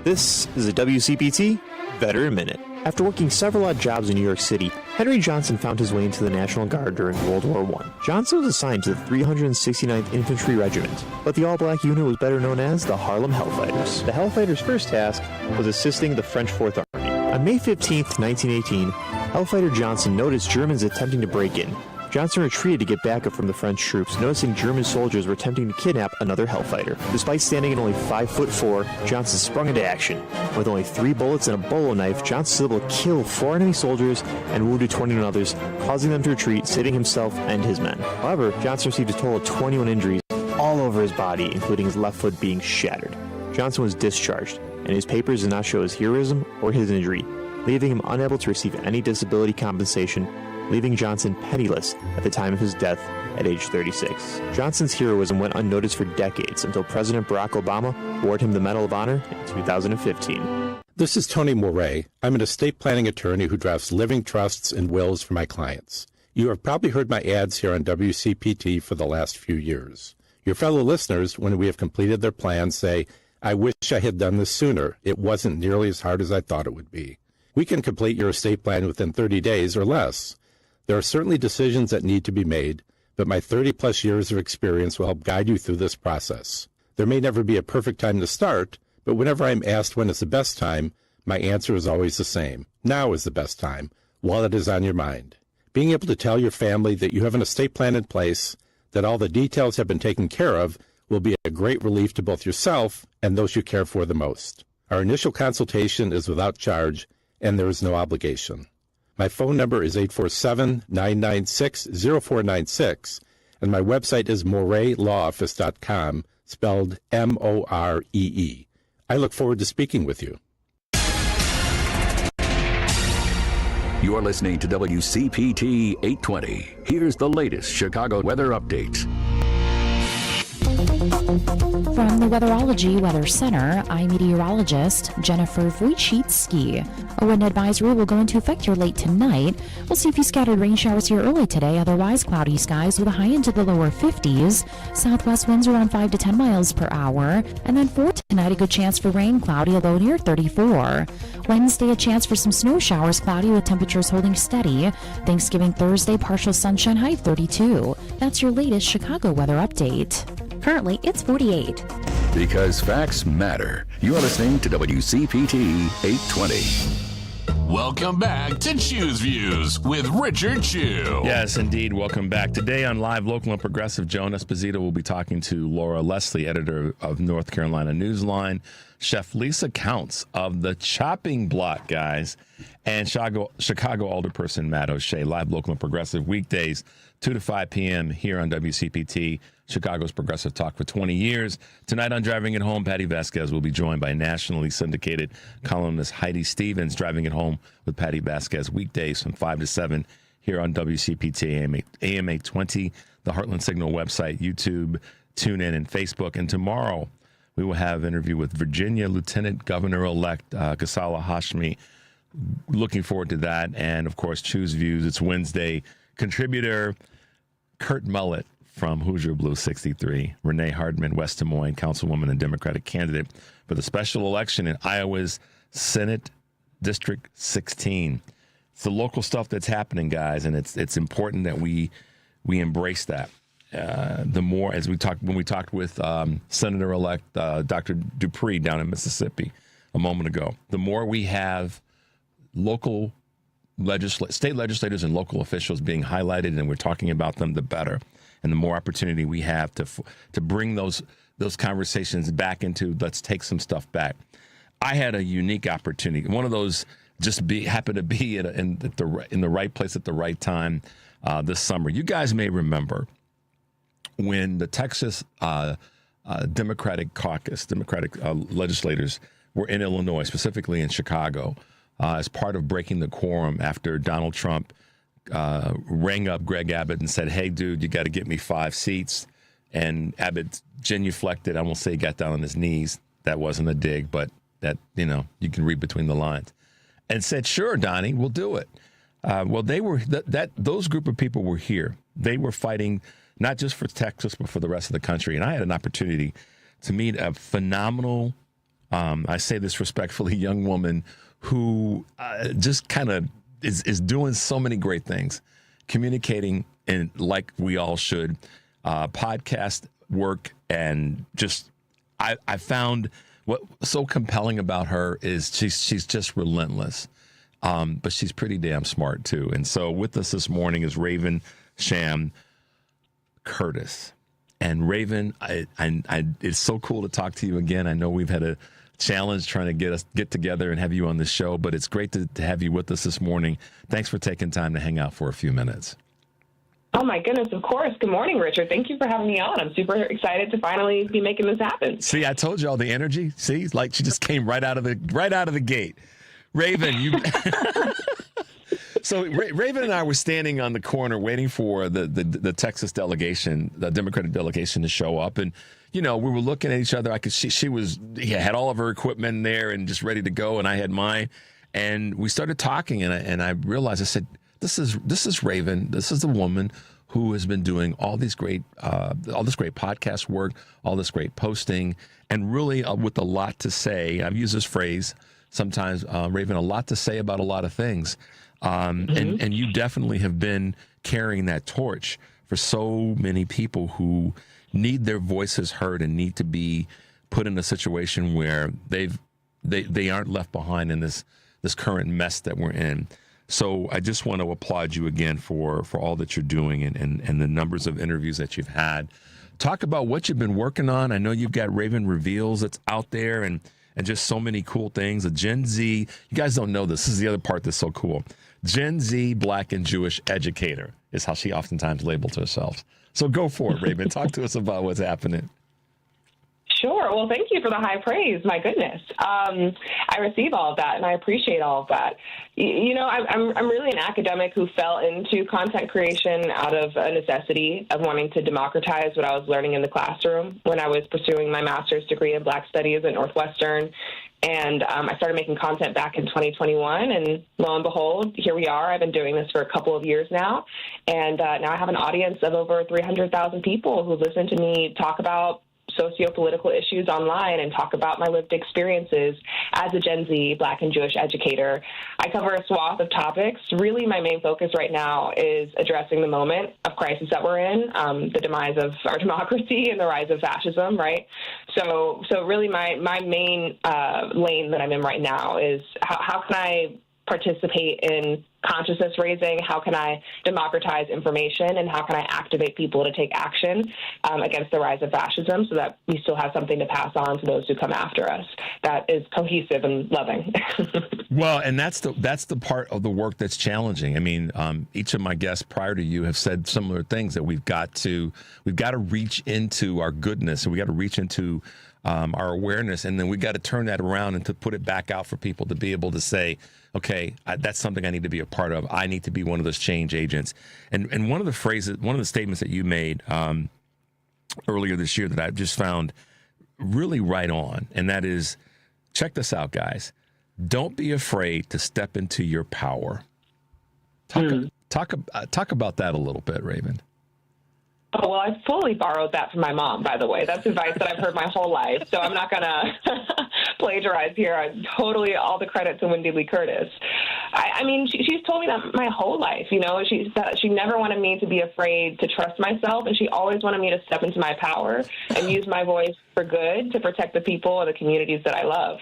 This is a WCPT Veteran Minute. After working several odd jobs in New York City, Henry Johnson found his way into the National Guard during World War I. Johnson was assigned to the 369th Infantry Regiment, but the all-black unit was better known as the Harlem Hellfighters. The Hellfighters' first task was assisting the French Fourth Army. On May 15, 1918, Hellfighter Johnson noticed Germans attempting to break in. Johnson retreated to get backup from the French troops, noticing German soldiers were attempting to kidnap another Hellfighter. Despite standing at only 5'4", Johnson sprung into action. With only 3 bullets and a bolo knife, Johnson was able to kill 4 enemy soldiers and wounded 21 others, causing them to retreat, saving himself and his men. However, Johnson received a total of 21 injuries all over his body, including his left foot being shattered. Johnson was discharged, and his papers did not show his heroism or his injury, leaving him unable to receive any disability compensation, leaving Johnson penniless at the time of his death at age 36. Johnson's heroism went unnoticed for decades until President Barack Obama awarded him the Medal of Honor in 2015. This is Tony Moret. I'm an estate planning attorney who drafts living trusts and wills for my clients. You have probably heard my ads here on WCPT for the last few years. Your fellow listeners, when we have completed their plans, say, "I wish I had done this sooner. It wasn't nearly as hard as I thought it would be." We can complete your estate plan within 30 days or less. There are certainly decisions that need to be made, but my 30-plus years of experience will help guide you through this process. There may never be a perfect time to start, but whenever I'm asked when is the best time, my answer is always the same. Now is the best time, while it is on your mind. Being able to tell your family that you have an estate plan in place, that all the details have been taken care of, will be a great relief to both yourself and those you care for the most. Our initial consultation is without charge, and there is no obligation. My phone number is 847-996-0496, and my website is moretlawoffice.com, spelled M-O-R-E-E. I look forward to speaking with you. You're listening to WCPT 820. Here's the latest Chicago weather update. From the Weatherology Weather Center, I'm meteorologist Jennifer Wojcicki. A wind advisory will go into effect here late tonight. We'll see a few scattered rain showers here early today, otherwise cloudy skies with a high into the lower 50s. Southwest winds around 5 to 10 miles per hour. And then for tonight, a good chance for rain, cloudy, a low near 34. Wednesday, a chance for some snow showers, cloudy with temperatures holding steady. Thanksgiving Thursday, partial sunshine, high 32. That's your latest Chicago weather update. Currently, it's 48. Because facts matter. You're listening to WCPT 820. Welcome back to Choose Views with Richard Chu. Yes, indeed. Welcome back. Today on Live, Local, and Progressive, Joan Esposito will be talking to Laura Leslie, editor of North Carolina Newsline, Chef Lisa Counts of the Chopping Block, guys, and Chicago Alderperson Matt O'Shea. Live, Local, and Progressive, weekdays, 2 to 5 p.m. here on WCPT, Chicago's progressive talk for 20 years. Tonight on Driving It Home, Patty Vasquez will be joined by nationally syndicated columnist Heidi Stevens. Driving It Home with Patty Vasquez, weekdays from 5 to 7 here on WCPT AM 820, the Heartland Signal website, YouTube, TuneIn, and Facebook. And tomorrow we will have an interview with Virginia Lieutenant Governor-elect Ghazala Hashmi. Looking forward to that. And, of course, Choose Views. It's Wednesday. Contributor Kurt Mullett from Hoosier Blue 63. Renee Hardman, West Des Moines, councilwoman and Democratic candidate for the special election in Iowa's Senate District 16. It's the local stuff that's happening, guys, and it's important that we embrace that. The more, as when we talked with Senator-elect Dr. Dupree down in Mississippi a moment ago, the more we have local state legislators and local officials being highlighted, and we're talking about them, the better. And the more opportunity we have to bring those conversations back into, let's take some stuff back. I had a unique opportunity. One of those happened to be in the right place at the right time this summer. You guys may remember when the Texas Democratic Caucus, legislators were in Illinois, specifically in Chicago, as part of breaking the quorum after Donald Trump rang up Greg Abbott and said, hey, dude, you got to get me 5 seats. And Abbott genuflected. I won't say he got down on his knees. That wasn't a dig, but that, you can read between the lines. And said, sure, Donnie, we'll do it. Well, they were those group of people were here. They were fighting not just for Texas, but for the rest of the country. And I had an opportunity to meet a phenomenal, I say this respectfully, young woman who just kind of is doing so many great things, communicating and like we all should, podcast work, and just I found what so compelling about her is she's just relentless, but she's pretty damn smart too. And so with us this morning is Raven Schwam-Curtis. And Raven, it's so cool to talk to you again. I know we've had a challenge trying to get together and have you on the show, but it's great to have you with us this morning. Thanks for taking time to hang out for a few minutes. Oh my goodness, of course. Good morning, Richard. Thank you for having me on. I'm super excited to finally be making this happen. See, I told you all the energy. See, like she just came right out of the gate. Raven, you So Raven and I were standing on the corner waiting for the Texas delegation, the Democratic delegation, to show up, and we were looking at each other. I could she had all of her equipment there and just ready to go, and I had mine, and we started talking, and I realized, I said, this is Raven. This is the woman who has been doing all this great podcast work, all this great posting, and really with a lot to say. I've used this phrase sometimes, Raven, a lot to say about a lot of things. And you definitely have been carrying that torch for so many people who need their voices heard and need to be put in a situation where they aren't left behind in this current mess that we're in. So I just want to applaud you again for all that you're doing and the numbers of interviews that you've had. Talk about what you've been working on. I know you've got Raven Reveals that's out there and just so many cool things. A Gen Z, you guys don't know this is the other part that's so cool. Gen Z Black and Jewish educator is how she oftentimes labels herself. So go for it, Raven. Talk to us about what's happening. Sure. Well, thank you for the high praise. My goodness. I receive all of that, and I appreciate all of that. I'm really an academic who fell into content creation out of a necessity of wanting to democratize what I was learning in the classroom when I was pursuing my master's degree in Black Studies at Northwestern. And I started making content back in 2021, and lo and behold, here we are. I've been doing this for a couple of years now, and now I have an audience of over 300,000 people who listen to me talk about socio-political issues online and talk about my lived experiences as a Gen Z Black and Jewish educator. I cover a swath of topics. Really, my main focus right now is addressing the moment of crisis that we're in, the demise of our democracy and the rise of fascism, right? So really my main lane that I'm in right now is how can I participate in consciousness raising, how can I democratize information, and how can I activate people to take action against the rise of fascism so that we still have something to pass on to those who come after us that is cohesive and loving. Well, and that's the part of the work that's challenging. I mean, each of my guests prior to you have said similar things, that we've got to reach into our goodness, and we got to reach into our awareness, and then we got to turn that around and to put it back out for people to be able to say, okay, that's something I need to be a part of. I need to be one of those change agents. And one of the statements that you made earlier this year that I've just found really right on, and that is, check this out, guys. Don't be afraid to step into your power. Talk about that a little bit, Raven. Oh, well, I fully borrowed that from my mom, by the way. That's advice that I've heard my whole life, so I'm not going to plagiarize here. Totally all the credit to Wendy Lee Curtis. I mean, she's told me that my whole life, you know. She never wanted me to be afraid to trust myself, and she always wanted me to step into my power and use my voice for good to protect the people and the communities that I love.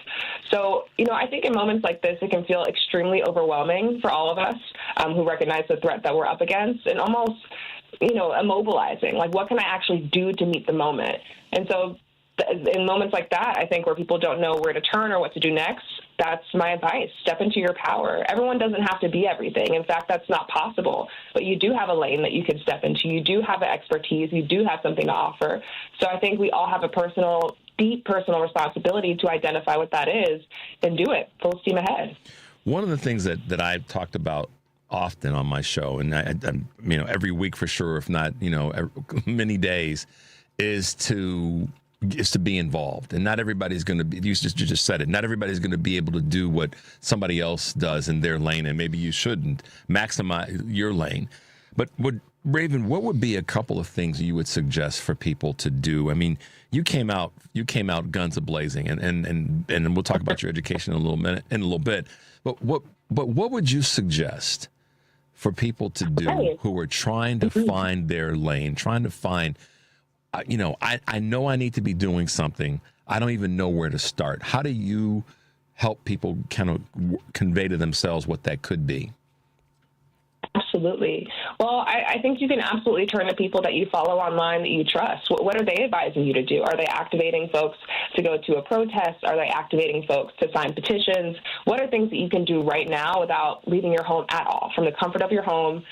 So, you know, I think in moments like this, it can feel extremely overwhelming for all of us who recognize the threat that we're up against, and almost, you know, immobilizing. Like, what can I actually do to meet the moment? And so in moments like that, I think where people don't know where to turn or what to do next, that's my advice. Step into your power. Everyone doesn't have to be everything. In fact, that's not possible. But you do have a lane that you can step into. You do have an expertise. You do have something to offer. So I think we all have a deep personal responsibility to identify what that is and do it full steam ahead. One of the things that I've talked about often on my show, and I you know, every week for sure, if not, you know, many days, is to be involved. And not everybody's going to be, you just said it, not everybody's going to be able to do what somebody else does in their lane, and maybe you shouldn't maximize your lane. But Raven, what would be a couple of things you would suggest for people to do? I mean, you came out guns a-blazing, and we'll talk about your education in a little bit. But what would you suggest for people to do who are trying to find their lane, trying to find, you know, I know I need to be doing something. I don't even know where to start. How do you help people kind of convey to themselves what that could be? Absolutely. Well, I think you can absolutely turn to people that you follow online that you trust. What are they advising you to do? Are they activating folks to go to a protest? Are they activating folks to sign petitions? What are things that you can do right now without leaving your home at all, from the comfort of your home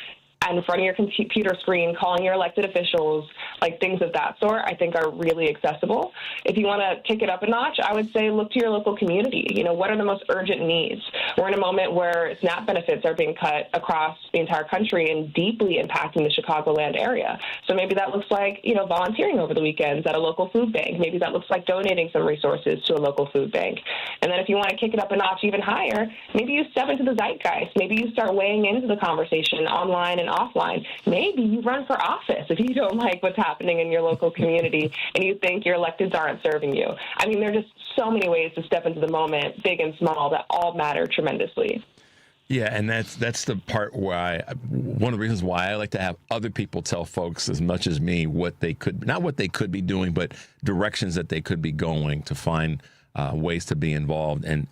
and in front of your computer screen, calling your elected officials, like things of that sort, I think are really accessible. If you want to kick it up a notch, I would say look to your local community. You know, what are the most urgent needs? We're in a moment where SNAP benefits are being cut across the entire country and deeply impacting the Chicagoland area. So maybe that looks like, you know, volunteering over the weekends at a local food bank. Maybe that looks like donating some resources to a local food bank. And then if you want to kick it up a notch even higher, maybe you step into the zeitgeist. Maybe you start weighing into the conversation online and offline. Maybe you run for office if you don't like what's happening in your local community and you think your electeds aren't serving you. I mean, there are just so many ways to step into the moment, big and small, that all matter tremendously. Yeah, and that's the part where one of the reasons why I like to have other people tell folks as much as me not what they could be doing, but directions that they could be going to find ways to be involved and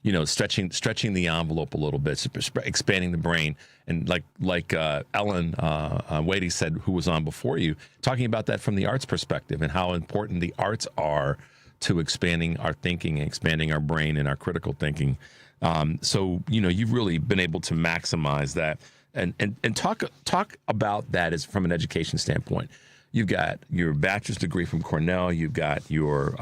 you know, stretching the envelope a little bit, expanding the brain. And like Ellen Wadey said, who was on before you, talking about that from the arts perspective and how important the arts are to expanding our thinking and expanding our brain and our critical thinking. So, you know, you've really been able to maximize that and talk about that as from an education standpoint. You've got your bachelor's degree from Cornell. You've got your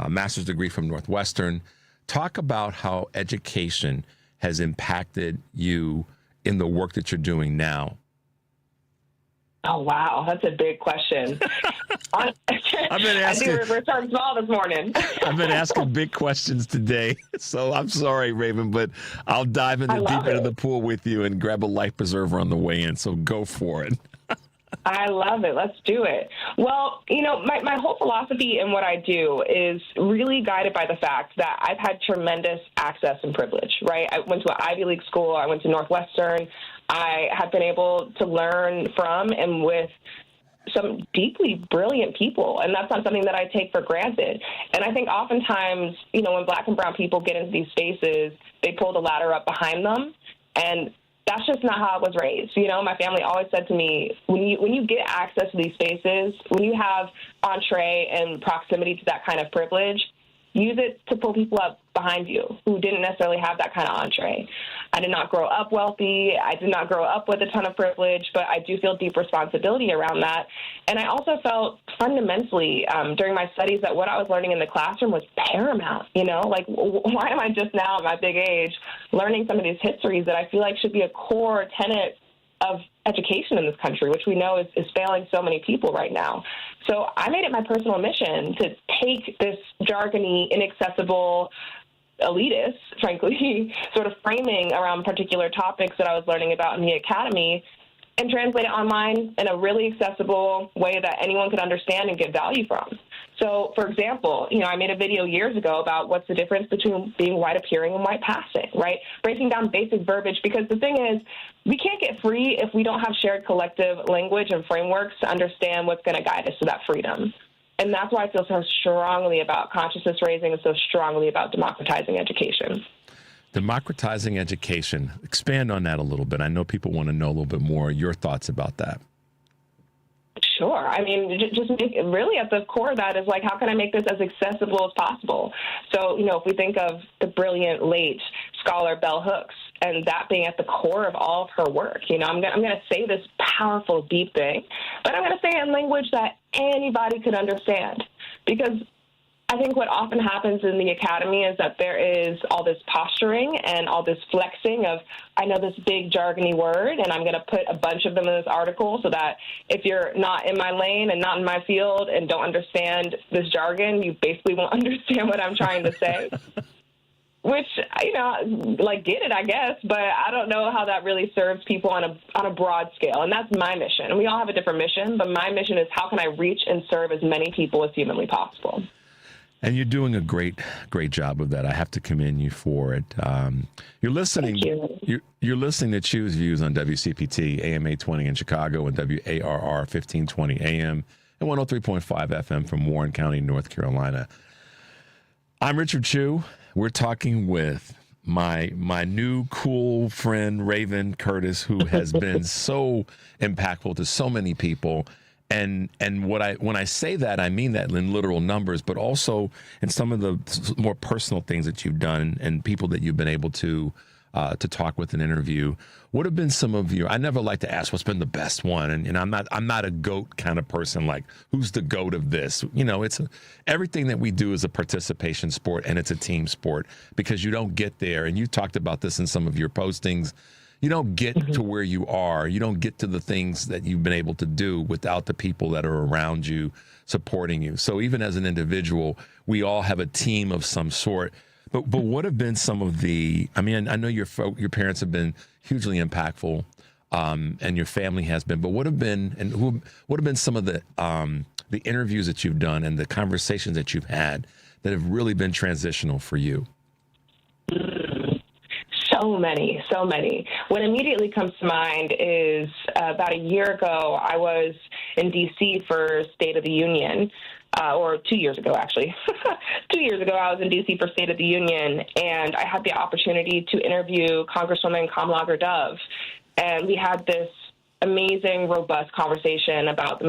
master's degree from Northwestern. Talk about how education has impacted you in the work that you're doing now. Oh, wow. That's a big question. I've been asking. I think we're starting small this morning. I've been asking big questions today. So I'm sorry, Raven, but I'll dive in the deep end of the pool with you and grab a life preserver on the way in. So go for it. I love it. Let's do it. Well, you know, my whole philosophy in what I do is really guided by the fact that I've had tremendous access and privilege, right? I went to an Ivy League school. I went to Northwestern. I have been able to learn from and with some deeply brilliant people, and that's not something that I take for granted. And I think oftentimes, you know, when Black and brown people get into these spaces, they pull the ladder up behind them, and that's just not how I was raised. You know, my family always said to me, when you get access to these spaces, when you have entree and proximity to that kind of privilege, use it to pull people up behind you who didn't necessarily have that kind of entree. I did not grow up wealthy. I did not grow up with a ton of privilege, but I do feel deep responsibility around that. And I also felt fundamentally during my studies that what I was learning in the classroom was paramount. You know, like, why am I just now at my big age learning some of these histories that I feel like should be a core tenet of education in this country, which we know is failing so many people right now. So I made it my personal mission to take this jargony, inaccessible, elitist, frankly, sort of framing around particular topics that I was learning about in the academy and translate it online in a really accessible way that anyone could understand and get value from. So, for example, you know, I made a video years ago about what's the difference between being white appearing and white passing, right? Breaking down basic verbiage, because the thing is, we can't get free if we don't have shared collective language and frameworks to understand what's going to guide us to that freedom. And that's why I feel so strongly about consciousness raising and so strongly about democratizing education. Democratizing education. Expand on that a little bit. I know people want to know a little bit more. Your thoughts about that? Sure. I mean, just really at the core of that is like, how can I make this as accessible as possible? So, you know, if we think of the brilliant late scholar Bell Hooks and that being at the core of all of her work, you know, I'm going to say this powerful, deep thing, but I'm going to say it in language that anybody could understand, because I think what often happens in the academy is that there is all this posturing and all this flexing of, I know this big jargony word, and I'm going to put a bunch of them in this article so that if you're not in my lane and not in my field and don't understand this jargon, you basically won't understand what I'm trying to say. Which, you know, like, get it, I guess, but I don't know how that really serves people on a broad scale. And that's my mission. And we all have a different mission, but my mission is how can I reach and serve as many people as humanly possible. And you're doing a great job of that. I have to commend you for it. You're listening. You're listening to Choose Views on WCPT, AM 820 in Chicago, and WARR 1520 AM and 103.5 FM from Warren County, North Carolina. I'm Richard Chu. We're talking with my new cool friend Raven Curtis, who has been so impactful to so many people. And when I say that, I mean that in literal numbers, but also in some of the more personal things that you've done and people that you've been able to talk with and interview. What have been some of your? I never like to ask what's been the best one, and I'm not a GOAT kind of person. Like, who's the GOAT of this? You know, everything that we do is a participation sport, and it's a team sport, because you don't get there. And you talked about this in some of your postings. You don't get to where you are. You don't get to the things that you've been able to do without the people that are around you supporting you. So even as an individual, we all have a team of some sort. But what have been some of the? I mean, I know your parents have been hugely impactful, and your family has been. But what have been some of the interviews that you've done and the conversations that you've had that have really been transitional for you? So many. What immediately comes to mind is about a year ago, I was in D.C. for State of the Union, or 2 years ago, actually. 2 years ago, I was in D.C. for State of the Union, and I had the opportunity to interview Congresswoman Kamala Dove, and we had this amazing, robust conversation about the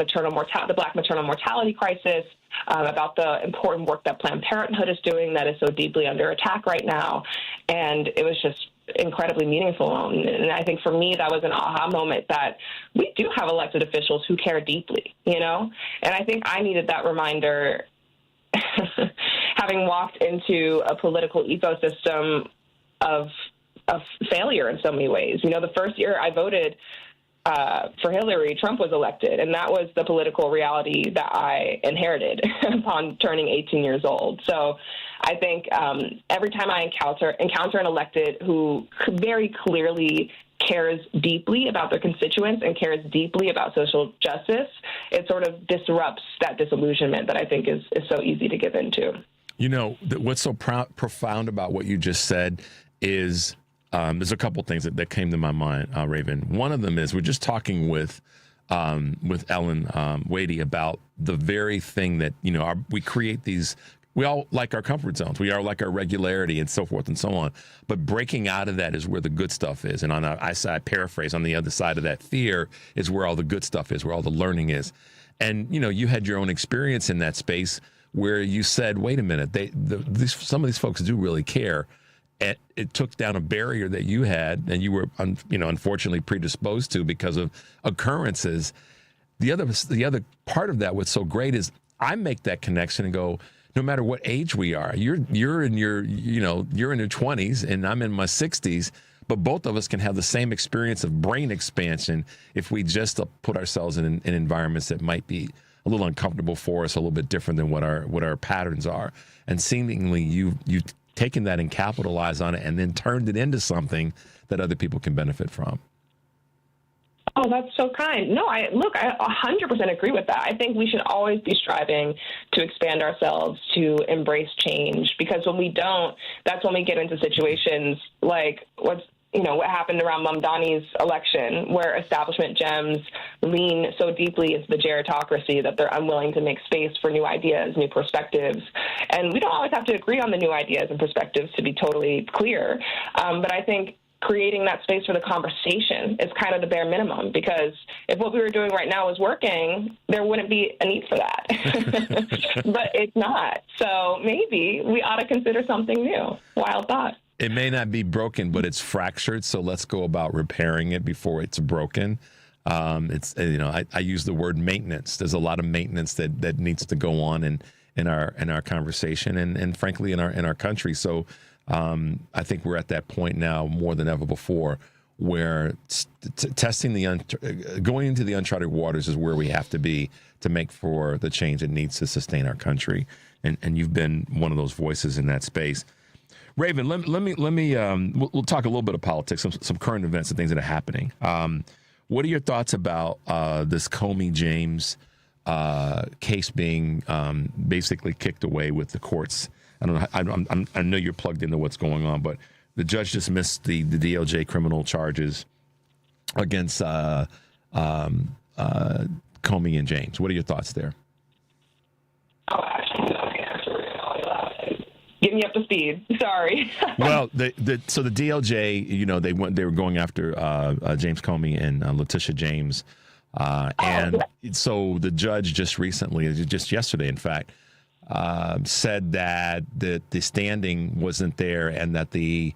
Black maternal mortality crisis, about the important work that Planned Parenthood is doing that is so deeply under attack right now. And it was just incredibly meaningful. And I think for me, that was an aha moment that we do have elected officials who care deeply, you know? And I think I needed that reminder having walked into a political ecosystem of failure in so many ways. You know, the first year I voted for Hillary, Trump was elected, and that was the political reality that I inherited upon turning 18 years old. So I think every time I encounter an elected who very clearly cares deeply about their constituents and cares deeply about social justice, it sort of disrupts that disillusionment that I think is so easy to give into. You know, what's so profound about what you just said is there's a couple things that came to my mind, Raven. One of them is we're just talking with Ellen Wadey about the very thing that, you know, we create these. We all like our comfort zones. We all like our regularity and so forth and so on. But breaking out of that is where the good stuff is. And I paraphrase, on the other side of that fear is where all the good stuff is, where all the learning is. And, you know, you had your own experience in that space. where you said, wait a minute, some of these folks do really care. And it took down a barrier that you had and you were, unfortunately predisposed to because of occurrences. The other part of that, what's so great is I make that connection and go, no matter what age we are, you're in your 20s and I'm in my 60s, but both of us can have the same experience of brain expansion if we just put ourselves in environments that might be a little uncomfortable for us, a little bit different than what our patterns are. And seemingly you taken that and capitalized on it and then turned it into something that other people can benefit from. Oh, that's so kind. No, I 100% agree with that. I think we should always be striving to expand ourselves, to embrace change, because when we don't, that's when we get into situations like what happened around Mamdani's election, where establishment gems lean so deeply into the gerontocracy that they're unwilling to make space for new ideas, new perspectives. And we don't always have to agree on the new ideas and perspectives to be totally clear. But I think creating that space for the conversation is kind of the bare minimum, because if what we were doing right now was working, there wouldn't be a need for that. But it's not. So maybe we ought to consider something new. Wild thought. It may not be broken, but it's fractured. So let's go about repairing it before it's broken. I use the word maintenance. There's a lot of maintenance that needs to go on in our conversation and frankly in our country. So I think we're at that point now more than ever before, where going into the uncharted waters is where we have to be to make for the change that needs to sustain our country. And you've been one of those voices in that space. Raven, let me we'll talk a little bit of politics, some current events and things that are happening. What are your thoughts about this Comey-James case being basically kicked away with the courts? I don't know. I know you're plugged into what's going on, but the judge dismissed the DOJ criminal charges against Comey and James. What are your thoughts there? Oh, actually, get me up to speed. Sorry. Well, so the DOJ, they were going after James Comey and Letitia James, and so the judge just yesterday, in fact, said that the standing wasn't there and that a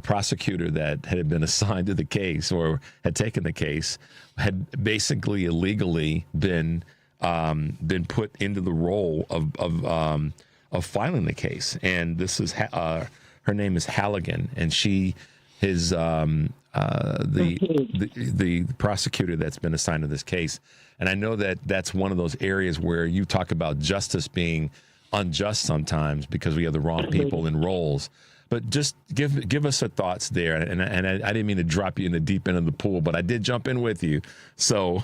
prosecutor that had been assigned to the case or had taken the case had basically illegally been put into the role of filing the case. And this is her name is Halligan, and she is the prosecutor that's been assigned to this case. And I know that that's one of those areas where you talk about justice being unjust sometimes because we have the wrong people in roles. But just give us your thoughts there. And I didn't mean to drop you in the deep end of the pool, but I did jump in with you. So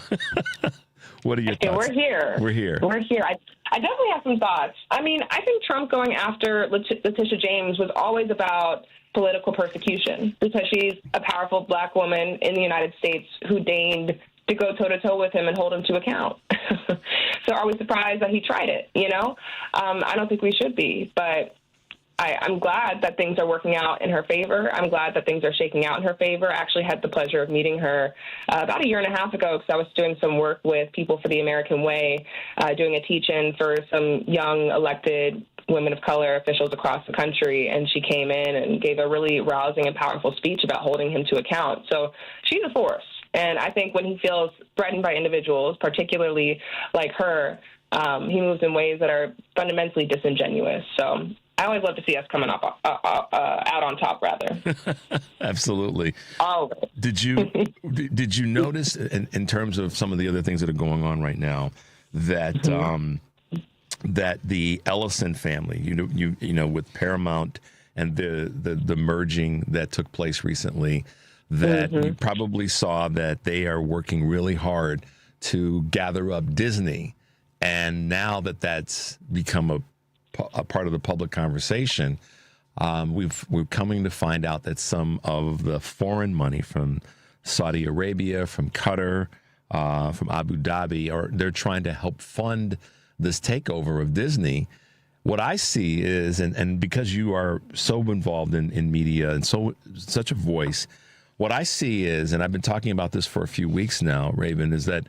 what are your thoughts? We're here. I definitely have some thoughts. I mean, I think Trump going after Letitia James was always about political persecution because she's a powerful black woman in the United States who deigned to go toe-to-toe with him and hold him to account. So are we surprised that he tried it, I don't think we should be, but I'm glad that things are working out in her favor. I'm glad that things are shaking out in her favor. I actually had the pleasure of meeting her about a year and a half ago because I was doing some work with People for the American Way, doing a teach-in for some young elected women of color officials across the country, and she came in and gave a really rousing and powerful speech about holding him to account. So she's a force. And I think when he feels threatened by individuals, particularly like her, he moves in ways that are fundamentally disingenuous. So I always love to see us coming up out on top, rather. Absolutely. Oh. Did you notice in terms of some of the other things that are going on right now that that the Ellison family, with Paramount and the merging that took place recently, that you probably saw that they are working really hard to gather up Disney, and now that that's become a part of the public conversation, we're coming to find out that some of the foreign money from Saudi Arabia, from Qatar, from Abu Dhabi, they're trying to help fund this takeover of Disney. What I see is, and because you are so involved in media and such a voice, what I see is, and I've been talking about this for a few weeks now, Raven, is that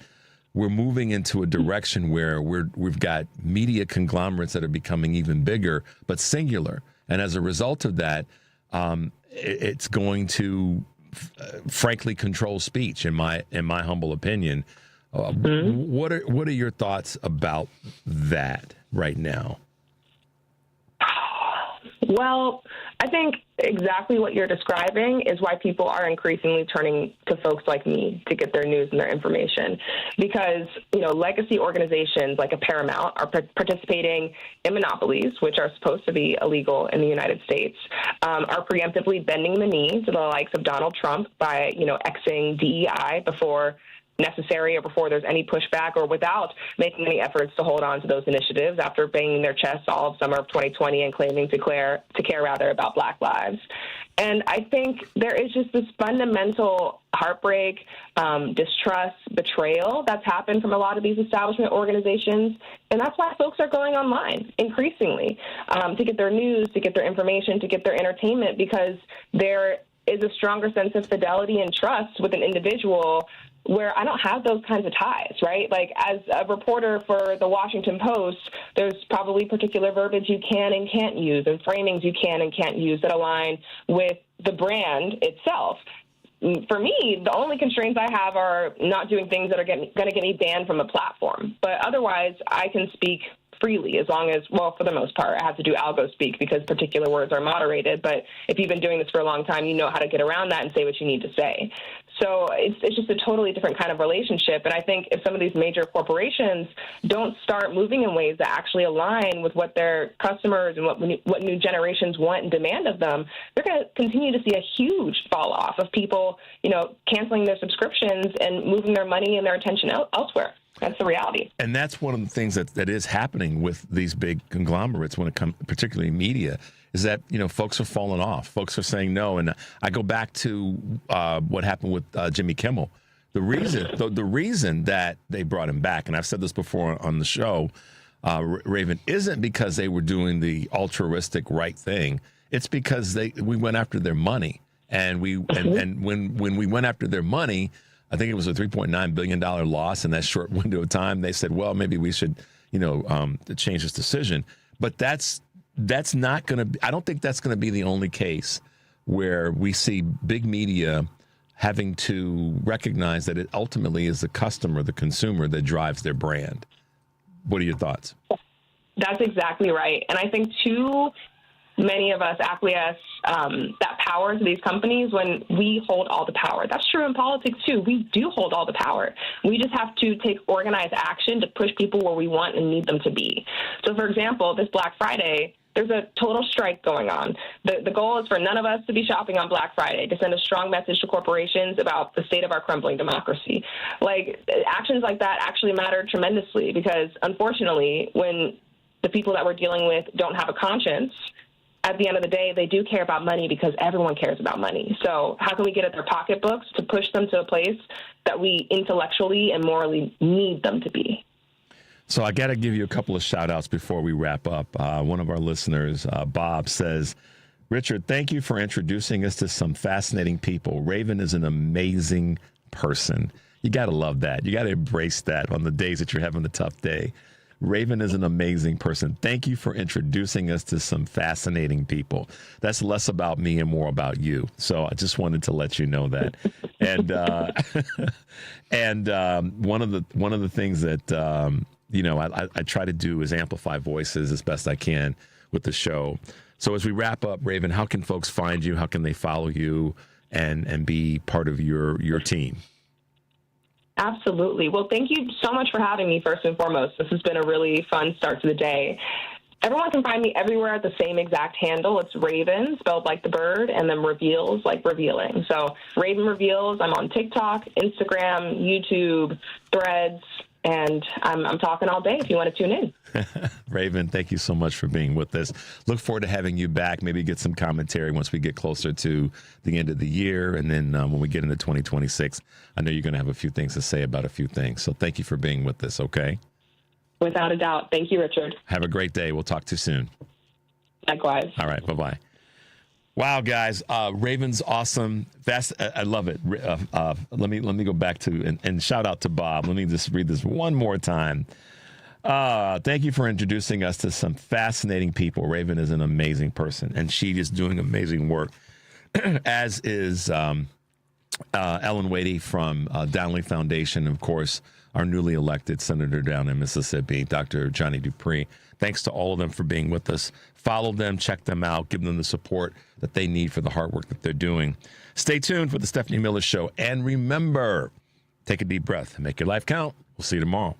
we're moving into a direction where we've got media conglomerates that are becoming even bigger, but singular. And as a result of that, it's going to, frankly, control speech. In my humble opinion, what are your thoughts about that right now? Well, I think exactly what you're describing is why people are increasingly turning to folks like me to get their news and their information. Because, legacy organizations like a Paramount are participating in monopolies, which are supposed to be illegal in the United States, are preemptively bending the knee to the likes of Donald Trump by, Xing DEI before necessary or before there's any pushback, or without making any efforts to hold on to those initiatives after banging their chests all of summer of 2020 and claiming to care about Black lives. And I think there is just this fundamental heartbreak, distrust, betrayal that's happened from a lot of these establishment organizations. And that's why folks are going online increasingly to get their news, to get their information, to get their entertainment, because there is a stronger sense of fidelity and trust with an individual where I don't have those kinds of ties, right? Like, as a reporter for the Washington Post, there's probably particular verbiage you can and can't use and framings you can and can't use that align with the brand itself. For me, the only constraints I have are not doing things that are going to get me banned from a platform. But otherwise, I can speak freely, as long as, well, for the most part, I have to do algo speak because particular words are moderated. But if you've been doing this for a long time, you know how to get around that and say what you need to say. So it's just a totally different kind of relationship. And I think if some of these major corporations don't start moving in ways that actually align with what their customers and what new generations want and demand of them, they're going to continue to see a huge fall off of people, canceling their subscriptions and moving their money and their attention elsewhere. That's the reality. And that's one of the things that is happening with these big conglomerates when it comes, particularly media, is that, folks are falling off. Folks are saying no. And I go back to what happened with Jimmy Kimmel. The reason that they brought him back, and I've said this before on the show, Raven, isn't because they were doing the altruistic right thing. It's because we went after their money. And when we went after their money, I think it was a $3.9 billion loss in that short window of time. They said, well, maybe we should, change this decision. But that's not going to, I don't think that's going to be the only case where we see big media having to recognize that it ultimately is the customer, the consumer, that drives their brand. What are your thoughts? That's exactly right. And I think too many of us acquiesce that power to these companies when we hold all the power. That's true in politics too. We do hold all the power. We just have to take organized action to push people where we want and need them to be. So, for example, this Black Friday, there's a total strike going on. The goal is for none of us to be shopping on Black Friday, to send a strong message to corporations about the state of our crumbling democracy. Actions like that actually matter tremendously, because unfortunately, when the people that we're dealing with don't have a conscience, at the end of the day, they do care about money because everyone cares about money. So how can we get at their pocketbooks to push them to a place that we intellectually and morally need them to be? So I got to give you a couple of shout outs before we wrap up. One of our listeners, Bob, says, Richard, thank you for introducing us to some fascinating people. Raven is an amazing person. You got to love that. You got to embrace that on the days that you're having a tough day. Raven is an amazing person. Thank you for introducing us to some fascinating people. That's less about me and more about you. So I just wanted to let you know that. And one of the things that I try to do is amplify voices as best I can with the show. So as we wrap up, Raven, how can folks find you? How can they follow you and be part of your team? Absolutely. Well, thank you so much for having me, first and foremost. This has been a really fun start to the day. Everyone can find me everywhere at the same exact handle. It's Raven, spelled like the bird, and then Reveals, like revealing. So Raven Reveals. I'm on TikTok, Instagram, YouTube, Threads, and I'm talking all day if you want to tune in. Raven, thank you so much for being with us. Look forward to having you back, maybe get some commentary once we get closer to the end of the year. And then when we get into 2026, I know you're going to have a few things to say about a few things. So thank you for being with us, okay? Without a doubt. Thank you, Richard. Have a great day. We'll talk to you soon. Likewise. All right. Bye-bye. Wow, guys, Raven's awesome. I love it. Let me go back to and shout out to Bob. Let me just read this one more time. Thank you for introducing us to some fascinating people. Raven is an amazing person, and she is doing amazing work, as is Ellen Wadey from Donnelley Foundation, of course, our newly elected senator down in Mississippi, Dr. Johnny Dupree. Thanks to all of them for being with us. Follow them, check them out, give them the support that they need for the hard work that they're doing. Stay tuned for the Stephanie Miller Show. And remember, take a deep breath and make your life count. We'll see you tomorrow.